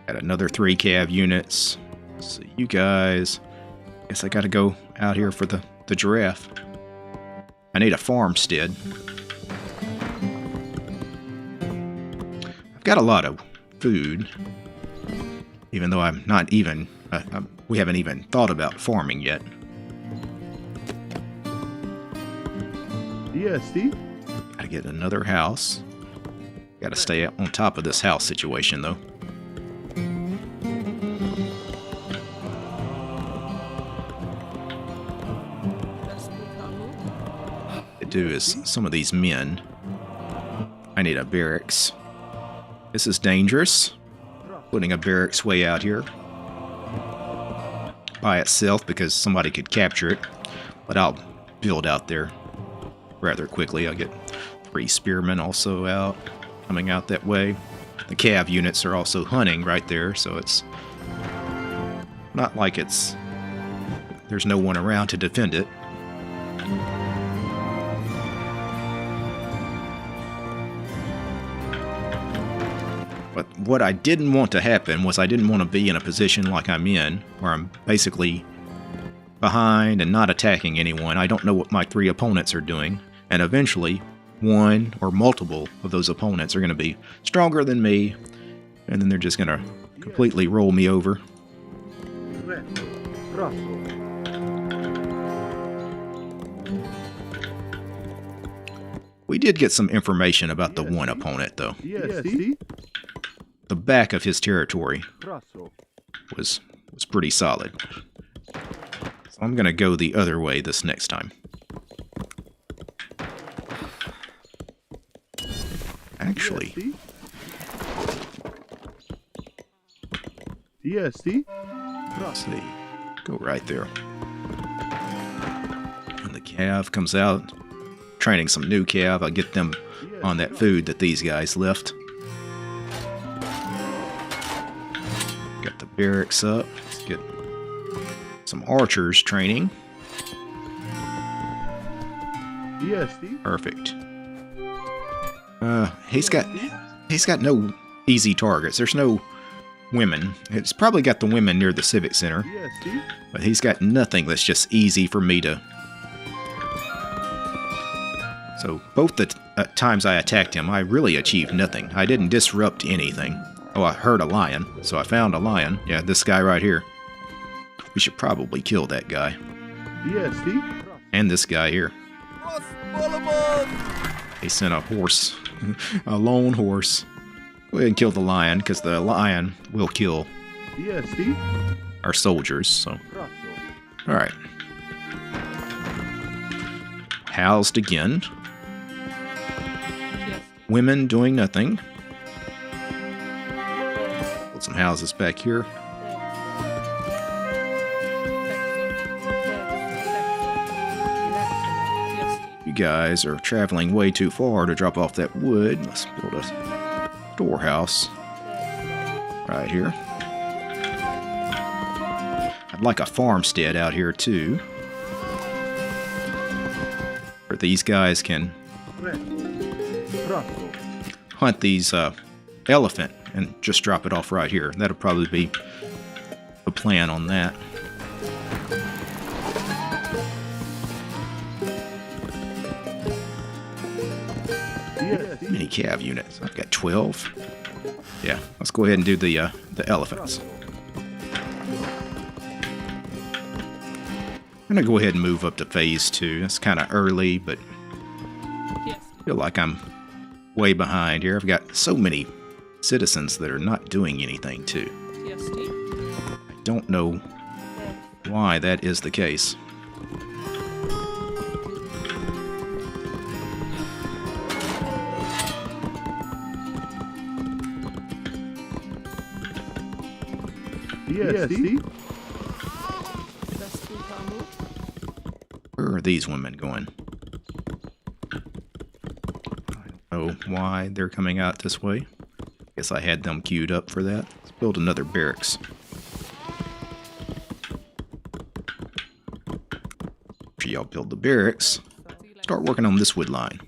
Got another 3 cav units. So you guys... Guess I gotta go out here for the giraffe. I need a farmstead. I've got a lot of food. Even though I'm not even... we haven't even thought about farming yet. Gotta get another house. Gotta stay on top of this house situation, though. Do is some of these men. I need a barracks. This is dangerous. Putting a barracks way out here by itself because somebody could capture it. But I'll build out there rather quickly. I'll get 3 spearmen also out, coming out that way. The cav units are also hunting right there, so it's not like there's no one around to defend it. But what I didn't want to happen was I didn't want to be in a position like I'm in, where I'm basically behind and not attacking anyone. I don't know what my 3 opponents are doing, and eventually one or multiple of those opponents are going to be stronger than me, and then they're just going to completely roll me over. We did get some information about the one opponent, though. The back of his territory was pretty solid. So I'm going to go the other way this next time. Actually... Let's see. Go right there. When the cav comes out, training some new cav, I'll get them on that food that these guys left. Got the barracks up. Let's get some archers training. Perfect. He's got no easy targets. There's no women. It's probably got the women near the Civic Center. TST. But he's got nothing that's just easy for me to... So both the times I attacked him, I really achieved nothing. I didn't disrupt anything. Oh, I heard a lion, so I found a lion. Yeah, this guy right here. We should probably kill that guy. TST. And this guy here. They sent a horse. A lone horse. Go ahead and kill the lion, because the lion will kill TST. our soldiers, so... Alright. Housed again. Women doing nothing. Build some houses back here. You guys are traveling way too far to drop off that wood. Let's build a storehouse right here. I'd like a farmstead out here too, where these guys can hunt these elephant and just drop it off right here. That'll probably be the plan on that. Many cav units. I've got 12. Yeah, let's go ahead and do the elephants. I'm gonna go ahead and move up to phase 2. It's kind of early, but I feel like I'm way behind here. I've got so many citizens that are not doing anything too. I don't know why that is the case. TST. Where are these women going? I don't know why they're coming out this way. Guess I had them queued up for that. Let's build another barracks. After y'all build the barracks, start working on this wood line.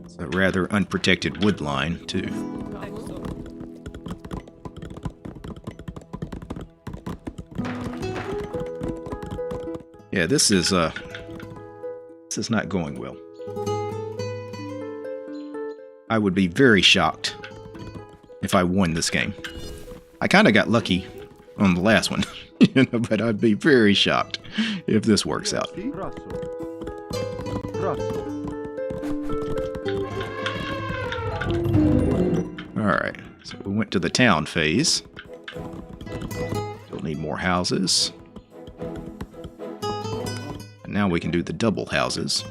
It's a rather unprotected wood line, too. Yeah, this is not going well. I would be very shocked if I won this game. I kind of got lucky on the last one, but I'd be very shocked if this works out. Alright, so we went to the town phase. Still need more houses. And now we can do the double houses.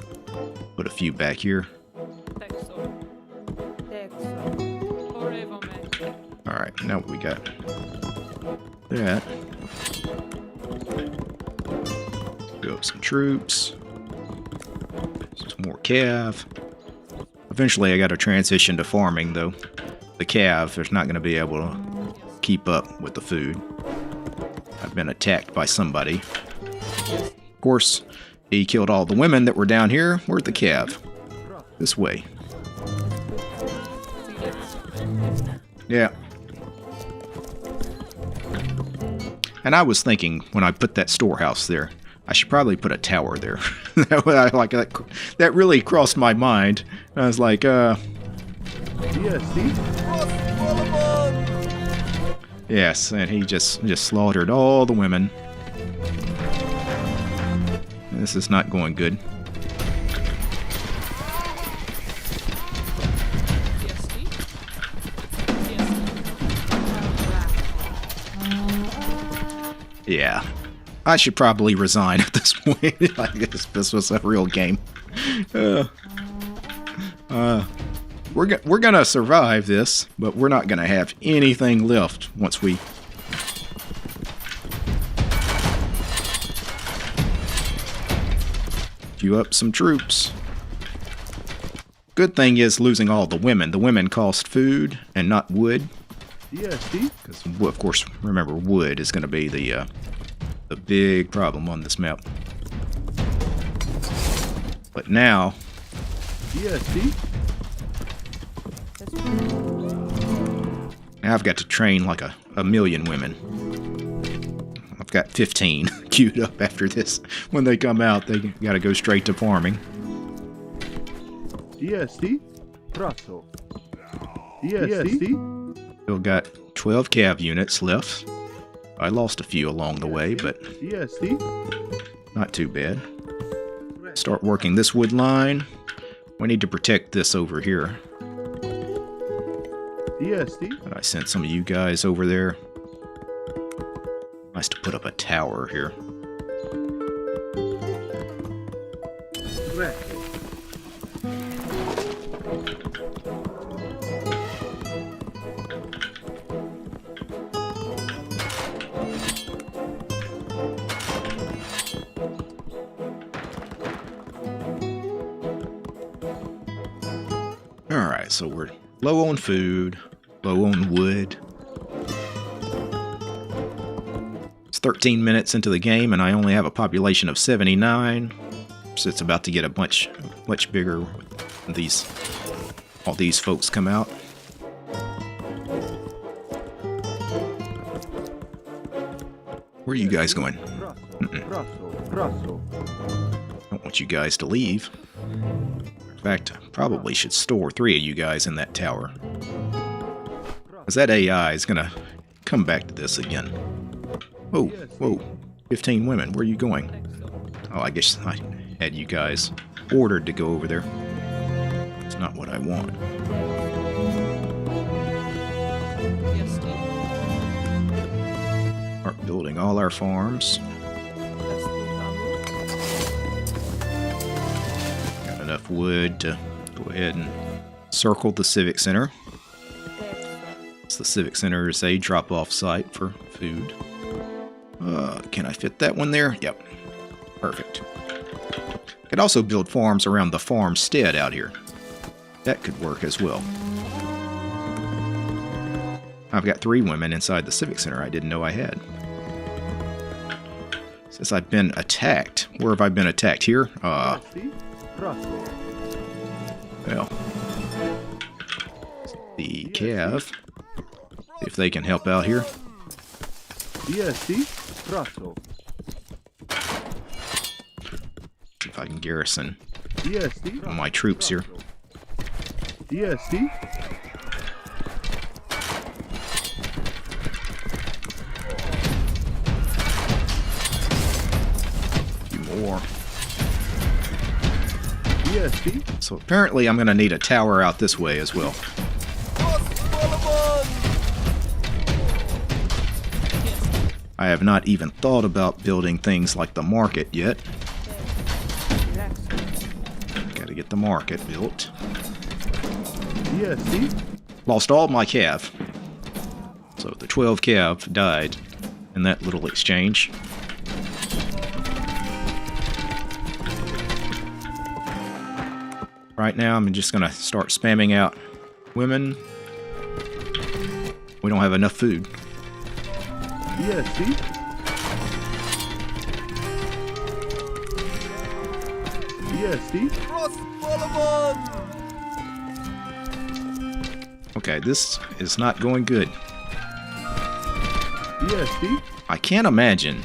Put a few back here. Alright, now we got that. Go up some troops. Some more cav. Eventually I got to transition to farming though. The cav is not going to be able to keep up with the food. I've been attacked by somebody. Of course, he killed all the women that were down here. Where's the cav? This way. Yeah. And I was thinking when I put that storehouse there, I should probably put a tower there. That really crossed my mind. I was like, yes, and he just slaughtered all the women. This is not going good. Yeah, I should probably resign at this point. I guess this was a real game. We're gonna survive this, but we're not gonna have anything left once we. Queue up some troops. Good thing is losing all the women. The women cost food and not wood. Because, of course, remember, wood is going to be the big problem on this map. But now, DST. now I've got to train like a million women. I've got 15 queued up after this. When they come out, they got to go straight to farming. DST. Brasso. DST. Still got 12 cav units left. I lost a few along the way, but DST. not too bad. Start working this wood line. We need to protect this over here. DST. And I sent some of you guys over there. Nice to put up a tower here. Alright, so we're low on food, low on wood. It's 13 minutes into the game and I only have a population of 79. So it's about to get a much bigger when all these folks come out. Where are you guys going? Don't want you guys to leave. In fact, I probably should store 3 of you guys in that tower. Because that AI is going to come back to this again. Whoa, whoa. 15 women. Where are you going? Oh, I guess I had you guys ordered to go over there. It's not what I want. TST. Start building all our farms. Got enough wood to go ahead and circle the Civic Center. The Civic Center is a drop-off site for food. Can I fit that one there? Yep. Perfect. Could also build farms around the farmstead out here. That could work as well. I've got 3 women inside the Civic Center I didn't know I had. Since I've been attacked. Where have I been attacked? Here? Well. The Cav. If they can help out here. DST. Brasso. If I can garrison DST. my troops here. DST. A few more. DST. So apparently I'm going to need a tower out this way as well. I have not even thought about building things like the market yet. Gotta get the market built. DST. Lost all my cav. So the 12 cav died in that little exchange. Right now I'm just gonna start spamming out women. We don't have enough food. DST. DST. Okay, this is not going good. DST. I can't imagine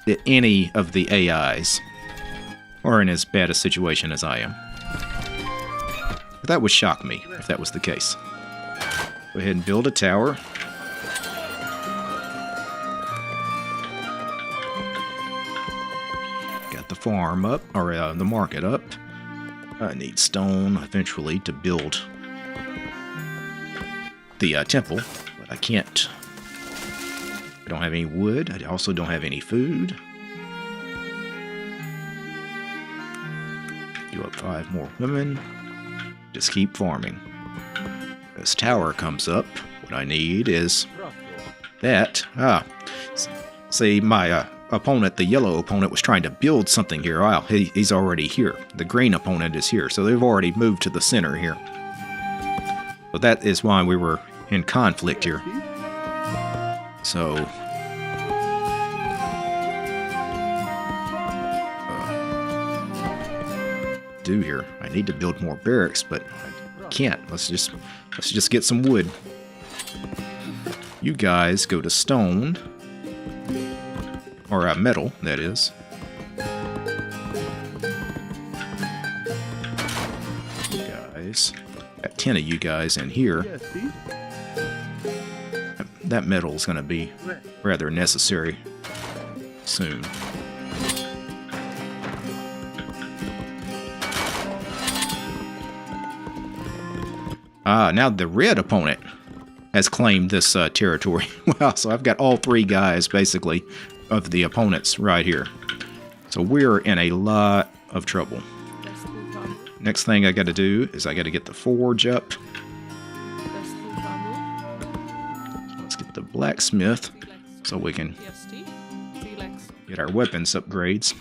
that any of the AIs are in as bad a situation as I am. That would shock me if that was the case. Go ahead and build a tower. Got the farm up, or the market up. I need stone eventually to build the temple, but I can't. I don't have any wood. I also don't have any food. Do up 5 more women. Just keep farming. This tower comes up. What I need is that. See, my opponent, the yellow opponent, was trying to build something here. Wow, he's already here. The green opponent is here, so they've already moved to the center here. But that is why we were in conflict here. So do here? I need to build more barracks, but I can't. Let's just get some wood. You guys go to stone. Or metal, that is. You guys. Got 10 of you guys in here. Yes, Steve. That metal is going to be rather necessary soon. Now the red opponent has claimed this territory. Wow, so I've got all 3 guys, basically, of the opponents right here. So we're in a lot of trouble. Next thing I got to do is I got to get the forge up. Let's get the blacksmith so we can get our weapons upgrades.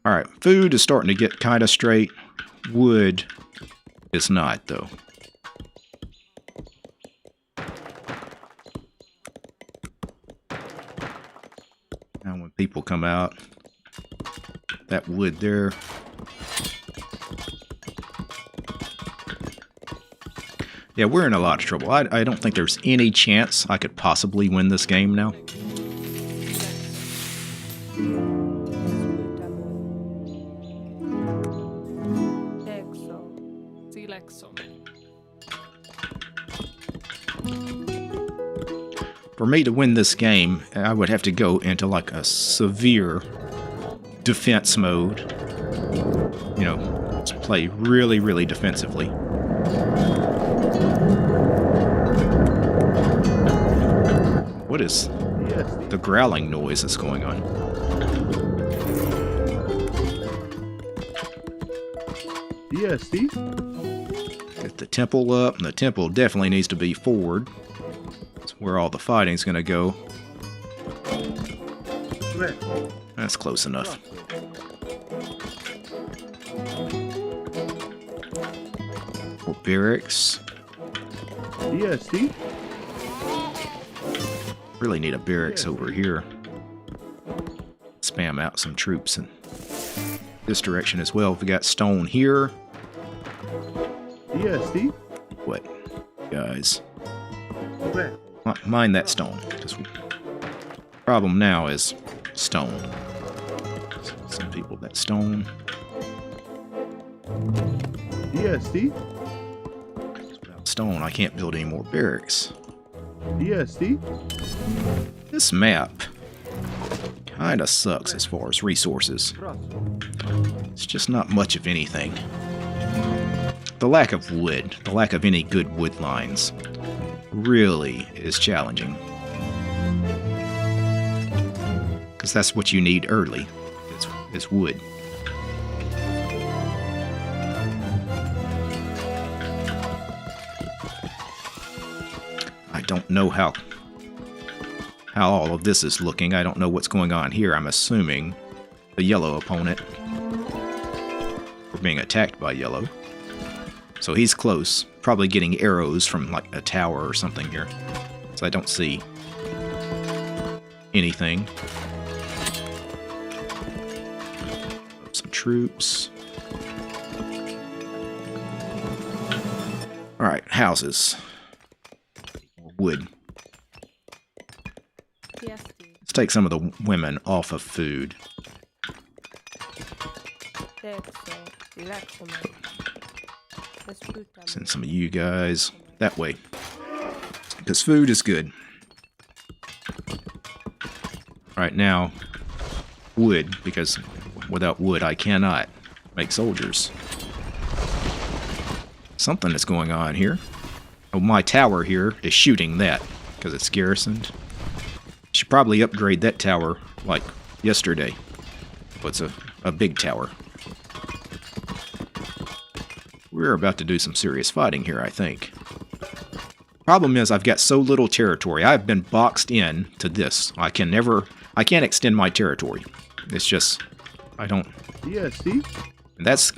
Alright, food is starting to get kind of straight. Wood is not, though. Now when people come out, that wood there. Yeah, we're in a lot of trouble. I don't think there's any chance I could possibly win this game now. For me to win this game, I would have to go into like a severe defense mode. You know, to play really, really defensively. What is the growling noise that's going on? Yes, Steve. Get the temple up, and the temple definitely needs to be forward. That's where all the fighting's gonna go. That's close enough. More barracks. Yes, Steve. Really need a barracks over here. Spam out some troops in this direction as well. We got stone here. Yes, Steve. What, guys? Mine that stone. Problem now is stone. Some people that stone. Yes, Steve. Without stone, I can't build any more barracks. Yes, Steve. This map kinda sucks as far as resources. It's just not much of anything. The lack of wood, the lack of any good wood lines, really is challenging. Because that's what you need early, is wood. I don't know how all of this is looking. I don't know what's going on here. I'm assuming the yellow opponent. We're being attacked by yellow. So he's close. Probably getting arrows from like a tower or something here. So I don't see anything. Some troops. Alright, houses. Wood. Let's take some of the women off of food. Send some of you guys that way. Because food is good. Right now, wood, because without wood I cannot make soldiers. Something is going on here. Oh, my tower here is shooting that because it's garrisoned. Should probably upgrade that tower like yesterday. But it's a big tower. We're about to do some serious fighting here, I think. Problem is, I've got so little territory. I've been boxed in to this. I can't extend my territory. It's just, I don't. Yes, Steve. And it's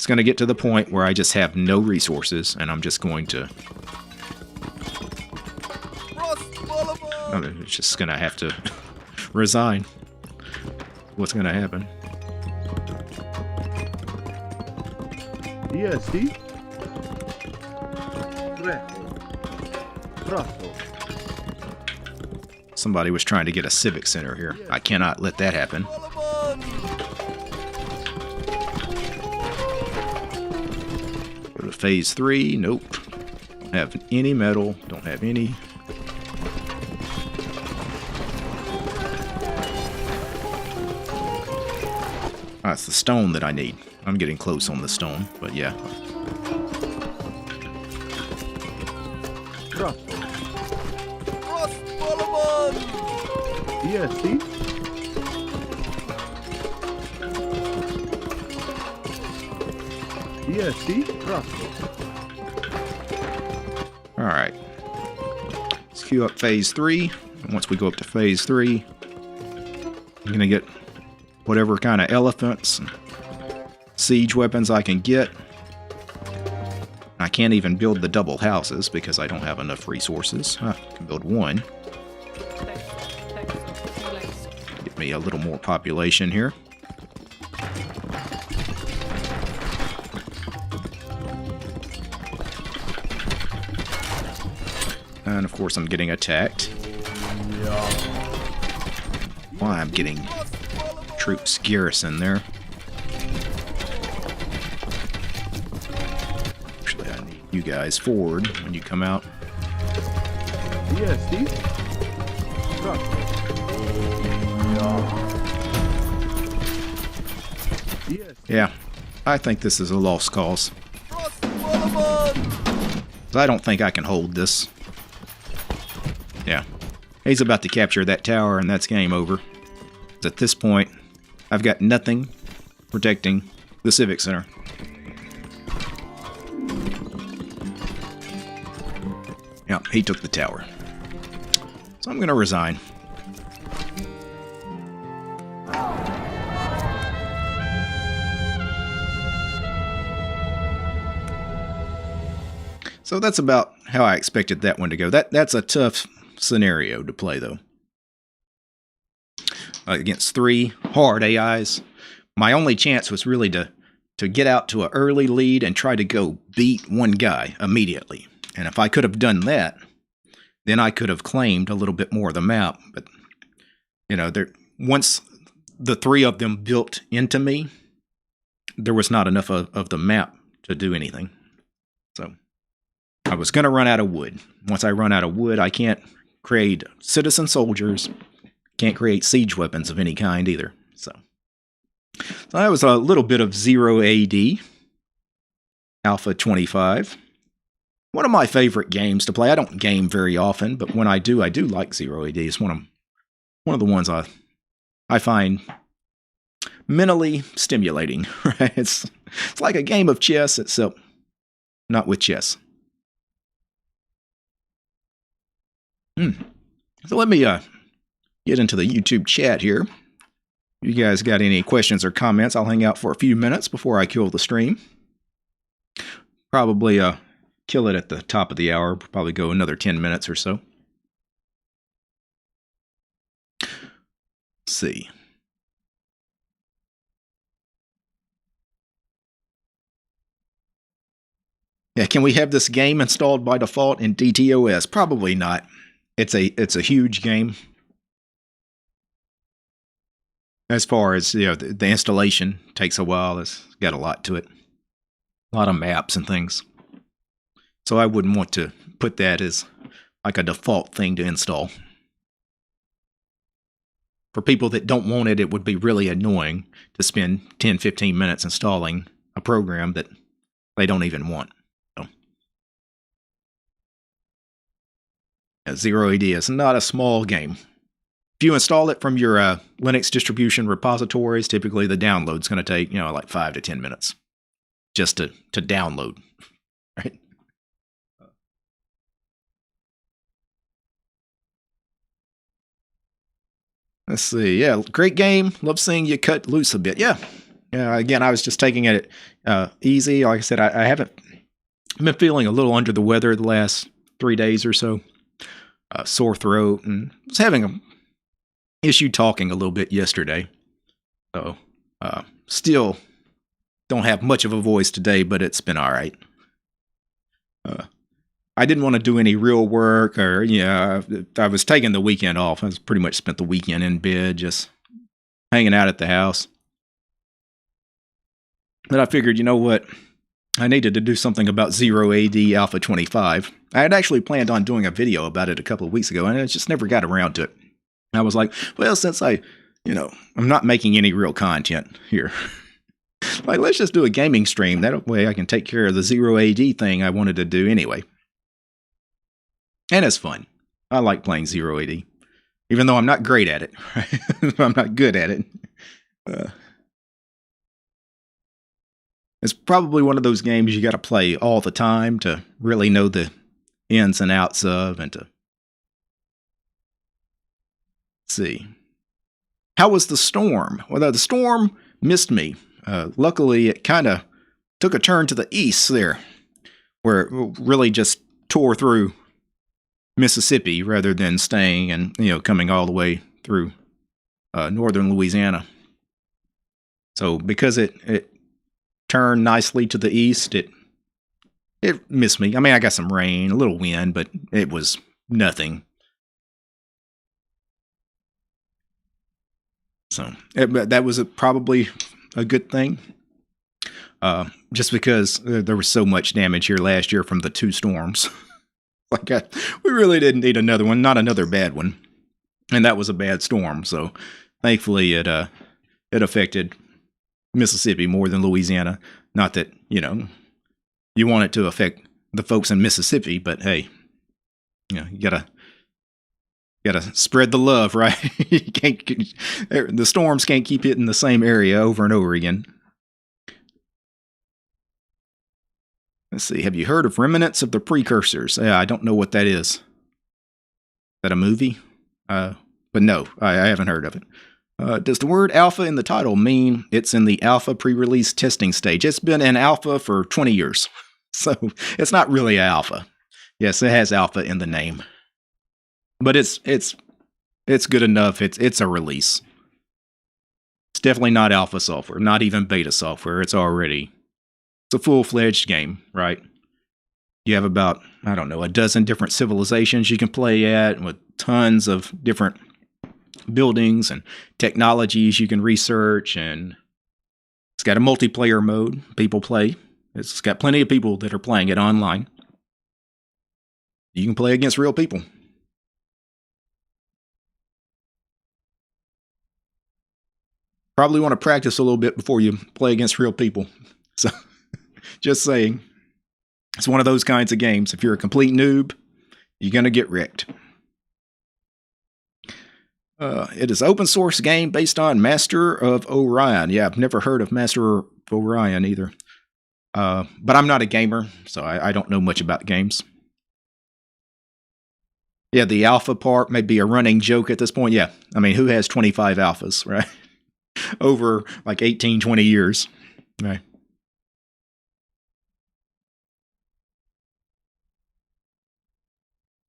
going to get to the point where I just have no resources, and I'm just going to. I'm just going to have to resign. What's going to happen? DST. Brasso. Somebody was trying to get a civic center here. I cannot let that happen. Go to phase 3. Nope. Don't have any metal. Don't have any. Ah, it's the stone that I need. I'm getting close on the stone, but yeah. Brasso. DST. DST. Brasso. Alright. Let's queue up phase 3. And once we go up to phase 3, I'm going to get whatever kind of elephants and siege weapons I can get. I can't even build the double houses because I don't have enough resources. I can build one. Get me a little more population here. And of course I'm getting attacked. Why I'm getting troops garrison there. Actually, I need you guys forward when you come out. DST. Yeah, I think this is a lost cause. I don't think I can hold this. Yeah, he's about to capture that tower and that's game over. At this point, I've got nothing protecting the Civic Center. Yeah, he took the tower. So I'm going to resign. So that's about how I expected that one to go. That's a tough scenario to play, though. Against 3 hard AIs. My only chance was really to get out to an early lead and try to go beat one guy immediately. And if I could have done that, then I could have claimed a little bit more of the map. But, you know, once the 3 of them built into me, there was not enough of the map to do anything. So I was going to run out of wood. Once I run out of wood, I can't create citizen soldiers. Can't create siege weapons of any kind either. So that was a little bit of 0 AD, Alpha 25. One of my favorite games to play. I don't game very often, but when I do like 0 AD. It's one of the ones I find mentally stimulating. Right? It's like a game of chess, except not with chess. So let me get into the YouTube chat here. If you guys got any questions or comments, I'll hang out for a few minutes before I kill the stream. Probably kill it at the top of the hour. Probably go another 10 minutes or so. Let's see. Yeah, can we have this game installed by default in DTOS? Probably not. It's a huge game. As far as, you know, the installation takes a while. It's got a lot to it. A lot of maps and things. So I wouldn't want to put that as like a default thing to install. For people that don't want it, it would be really annoying to spend 10, 15 minutes installing a program that they don't even want. So, 0 AD is not a small game. If you install it from your Linux distribution repositories, typically the download's going to take, you know, like 5 to 10 minutes just to download, right? Let's see. Yeah, great game. Love seeing you cut loose a bit. Yeah. Yeah. Again, I was just taking it easy. Like I said, I haven't been feeling a little under the weather the last 3 days or so. Sore throat, and was having a issue talking a little bit yesterday. So, still don't have much of a voice today, but it's been all right. I didn't want to do any real work, or I was taking the weekend off. I was pretty much spent the weekend in bed, just hanging out at the house. But I figured, you know what? I needed to do something about 0 AD Alpha 25. I had actually planned on doing a video about it a couple of weeks ago, and I just never got around to it. I was like, well, since I'm not making any real content here. Like, let's just do a gaming stream. That way I can take care of the 0 AD thing I wanted to do anyway. And it's fun. I like playing 0 AD. Even though I'm not great at it. Right? I'm not good at it. It's probably one of those games you got to play all the time to really know the ins and outs of, and to see. How was the storm? Well, the storm missed me. Luckily, it kind of took a turn to the east there, where it really just tore through Mississippi rather than staying and coming all the way through northern Louisiana. So because it turned nicely to the east, it missed me. I mean, I got some rain, a little wind, but it was nothing. So that was probably a good thing. Just because there was so much damage here last year from the 2 storms. We really didn't need another one, not another bad one. And that was a bad storm, so thankfully it affected Mississippi more than Louisiana. Not that, you want it to affect the folks in Mississippi, but hey, you gotta spread the love, right? The storms can't keep hitting the same area over and over again. Let's see. Have you heard of Remnants of the Precursors? Yeah, I don't know what that is. Is that a movie? But no, I haven't heard of it. Does the word alpha in the title mean it's in the alpha pre-release testing stage? It's been in alpha for 20 years. So it's not really alpha. Yes, it has alpha in the name. But it's good enough. It's a release. It's definitely not alpha software, not even beta software. It's a full-fledged game, right? You have about, I don't know, a dozen different civilizations you can play at with tons of different buildings and technologies you can research, and it's got a multiplayer mode. People play. It's got plenty of people that are playing it online. You can play against real people. Probably want to practice a little bit before you play against real people. So, just saying. It's one of those kinds of games. If you're a complete noob, you're going to get wrecked. It is an open source game based on Master of Orion. Yeah, I've never heard of Master of Orion either. But I'm not a gamer, so I don't know much about games. Yeah, the alpha part may be a running joke at this point. Yeah, I mean, who has 25 alphas, right? Over like 18, 20 years, right?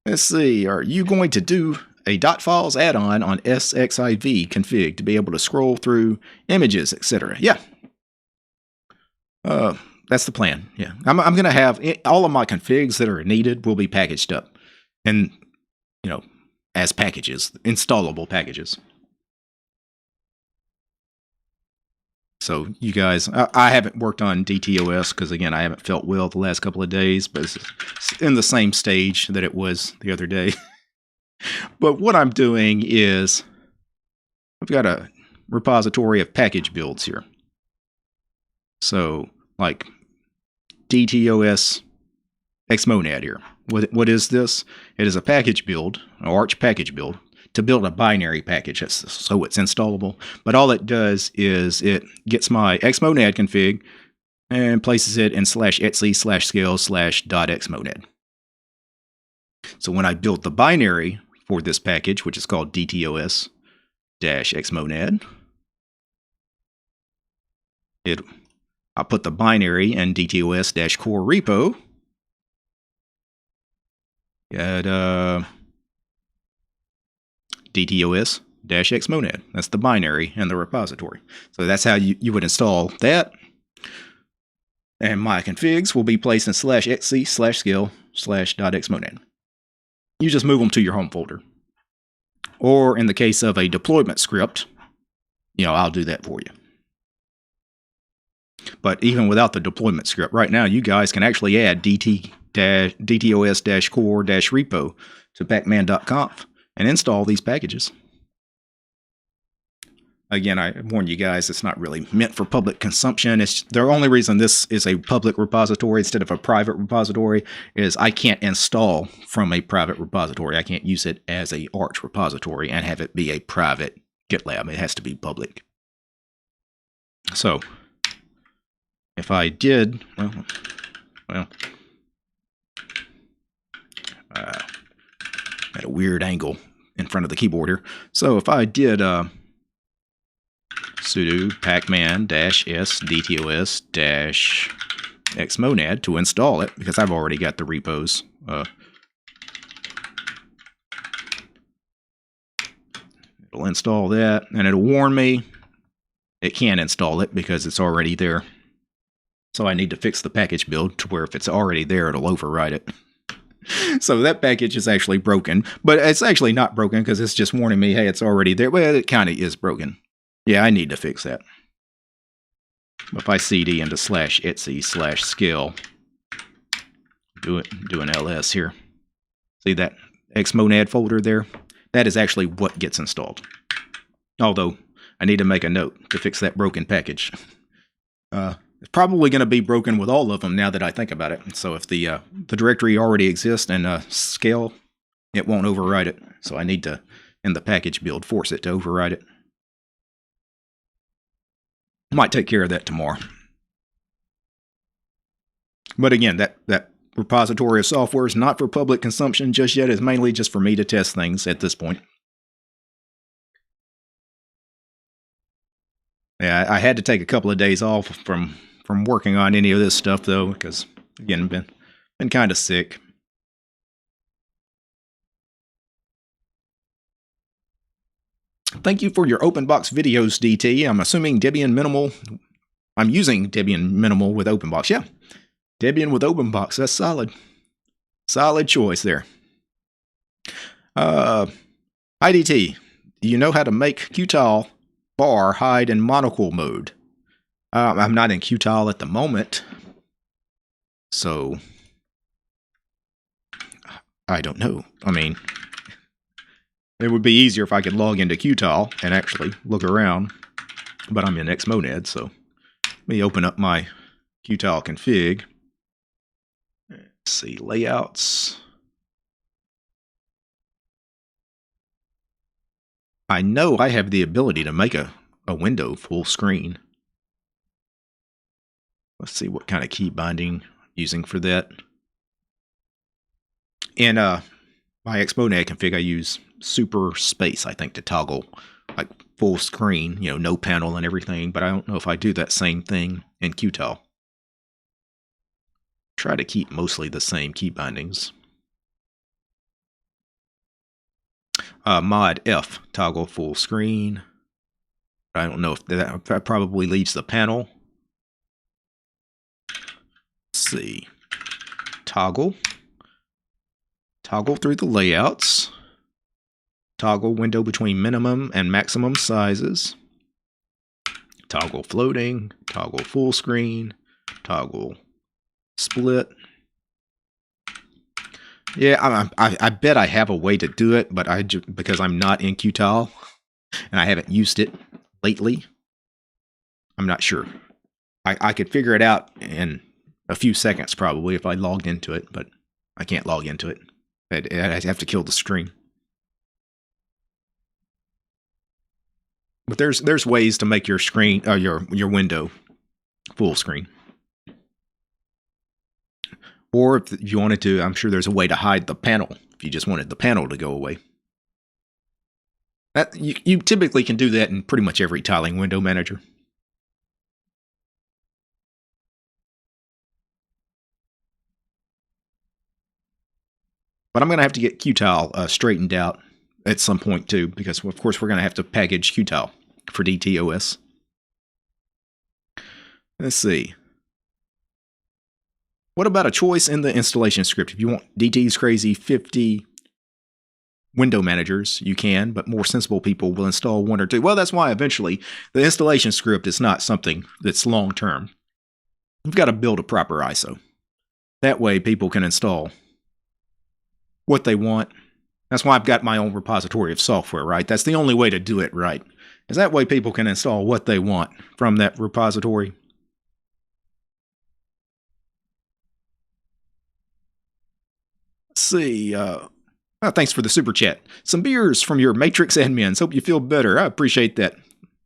Let's see, are you going to do a .files add-on on SXIV config to be able to scroll through images, etc.? Yeah. That's the plan, yeah. I'm going to have all of my configs that are needed will be packaged up. And, as packages, installable packages. So you guys, I haven't worked on DTOS because, again, I haven't felt well the last couple of days, but it's in the same stage that it was the other day. But what I'm doing is I've got a repository of package builds here. So, like DTOS Xmonad here. What is this? It is a package build, an Arch package build, to build a binary package, so it's installable. But all it does is it gets my Xmonad config and places it in /etc/scale/.xmonad. So when I build the binary for this package, which is called DTOS-Xmonad, I'll put the binary in DTOS-core repo. Got DTOS-Xmonad. That's the binary and the repository. So that's how you would install that. And my configs will be placed in /etc/skill/.xmonad. You just move them to your home folder. Or in the case of a deployment script, I'll do that for you. But even without the deployment script, right now you guys can actually add dtos-core-repo to pacman.conf and install these packages. Again, I warn you guys, it's not really meant for public consumption. It's the only reason this is a public repository instead of a private repository is I can't install from a private repository. I can't use it as a Arch repository and have it be a private GitLab. It has to be public. So, if I did, at a weird angle in front of the keyboard here. So if I did sudo pacman-s dtos-xmonad to install it, because I've already got the repos. It'll install that, and it'll warn me it can't install it because it's already there. So I need to fix the package build to where if it's already there, it'll override it. So that package is actually broken, but it's actually not broken because it's just warning me, hey, it's already there. Well, it kind of is broken. Yeah, I need to fix that. If I cd into /etc/skill, do an ls here. See that xmonad folder there? That is actually what gets installed. Although I need to make a note to fix that broken package. It's probably going to be broken with all of them now that I think about it. So if the directory already exists and scale, it won't override it. So I need to, in the package build, force it to override it. Might take care of that tomorrow. But again, that repository of software is not for public consumption just yet. It's mainly just for me to test things at this point. Yeah, I had to take a couple of days off from working on any of this stuff though, because again, been kind of sick. Thank you for your OpenBox videos, DT. I'm assuming Debian Minimal. I'm using Debian Minimal with OpenBox. Yeah, Debian with OpenBox. That's solid. Solid choice there. IDT, do you know how to make Qtile bar hide in monocle mode? I'm not in Qtile at the moment, so I don't know. I mean, it would be easier if I could log into Qtile and actually look around, but I'm in xmonad, so let me open up my Qtile config. Let's see, layouts. I know I have the ability to make a window full screen. Let's see what kind of key binding I'm using for that. In my xmonad config, I use super space, I think, to toggle like full screen, no panel and everything, but I don't know if I do that same thing in Qtile. Try to keep mostly the same key bindings. Mod F, toggle full screen. I don't know if that probably leaves the panel. Let's see. Toggle through the layouts. Toggle window between minimum and maximum sizes. Toggle floating. Toggle full screen. Toggle split. Yeah, I bet I have a way to do it, but because I'm not in Qtile and I haven't used it lately, I'm not sure. I could figure it out in a few seconds probably if I logged into it, but I can't log into it. I'd have to kill the stream. But there's ways to make your screen, your window full screen. Or if you wanted to, I'm sure there's a way to hide the panel if you just wanted the panel to go away. You typically can do that in pretty much every tiling window manager. But I'm going to have to get Qtile straightened out at some point too, because of course we're going to have to package Qtile for DTOS. Let's see. What about a choice in the installation script? If you want DT's crazy 50 window managers, you can, but more sensible people will install 1 or 2. Well, that's why eventually the installation script is not something that's long-term. You've got to build a proper ISO. That way people can install what they want. That's why I've got my own repository of software, right? That's the only way to do it right. Is that way people can install what they want from that repository. Let's see. Thanks for the super chat. Some beers from your Matrix admins. Hope you feel better. I appreciate that.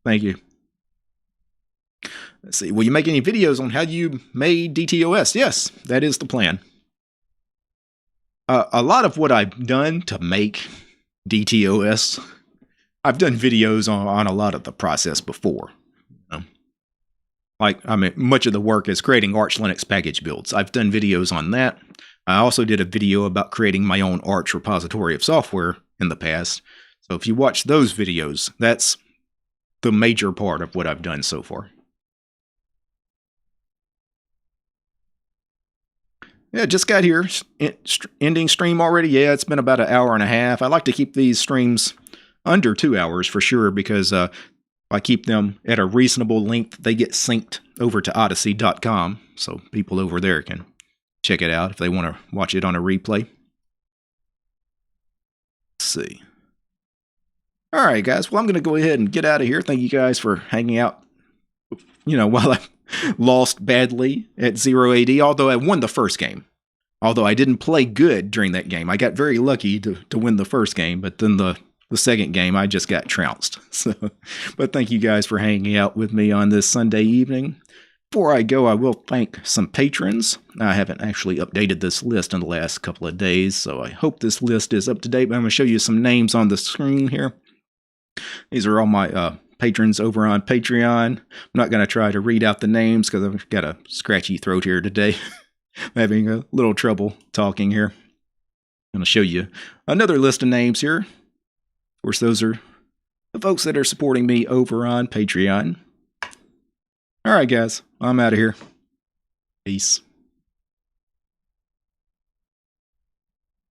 Thank you. Let's see. Will you make any videos on how you made DTOS? Yes, that is the plan. A lot of what I've done to make DTOS, I've done videos on a lot of the process before. Much of the work is creating Arch Linux package builds. I've done videos on that. I also did a video about creating my own Arch repository of software in the past. So if you watch those videos, that's the major part of what I've done so far. Yeah, just got here. Ending stream already. Yeah, it's been about an hour and a half. I like to keep these streams under 2 hours for sure, because if I keep them at a reasonable length, they get synced over to odyssey.com, so people over there can check it out if they want to watch it on a replay. Let's see. All right, guys. Well, I'm going to go ahead and get out of here. Thank you guys for hanging out, while I lost badly at 0 AD, although I won the first game. Although I didn't play good during that game. I got very lucky to win the first game, but then the second game, I just got trounced. So, but thank you guys for hanging out with me on this Sunday evening. Before I go, I will thank some patrons. I haven't actually updated this list in the last couple of days, so I hope this list is up to date, but I'm going to show you some names on the screen here. These are all my patrons over on Patreon. I'm not going to try to read out the names because I've got a scratchy throat here today. I'm having a little trouble talking here. I'm going to show you another list of names here. Of course, those are the folks that are supporting me over on Patreon. All right, guys, I'm out of here. Peace.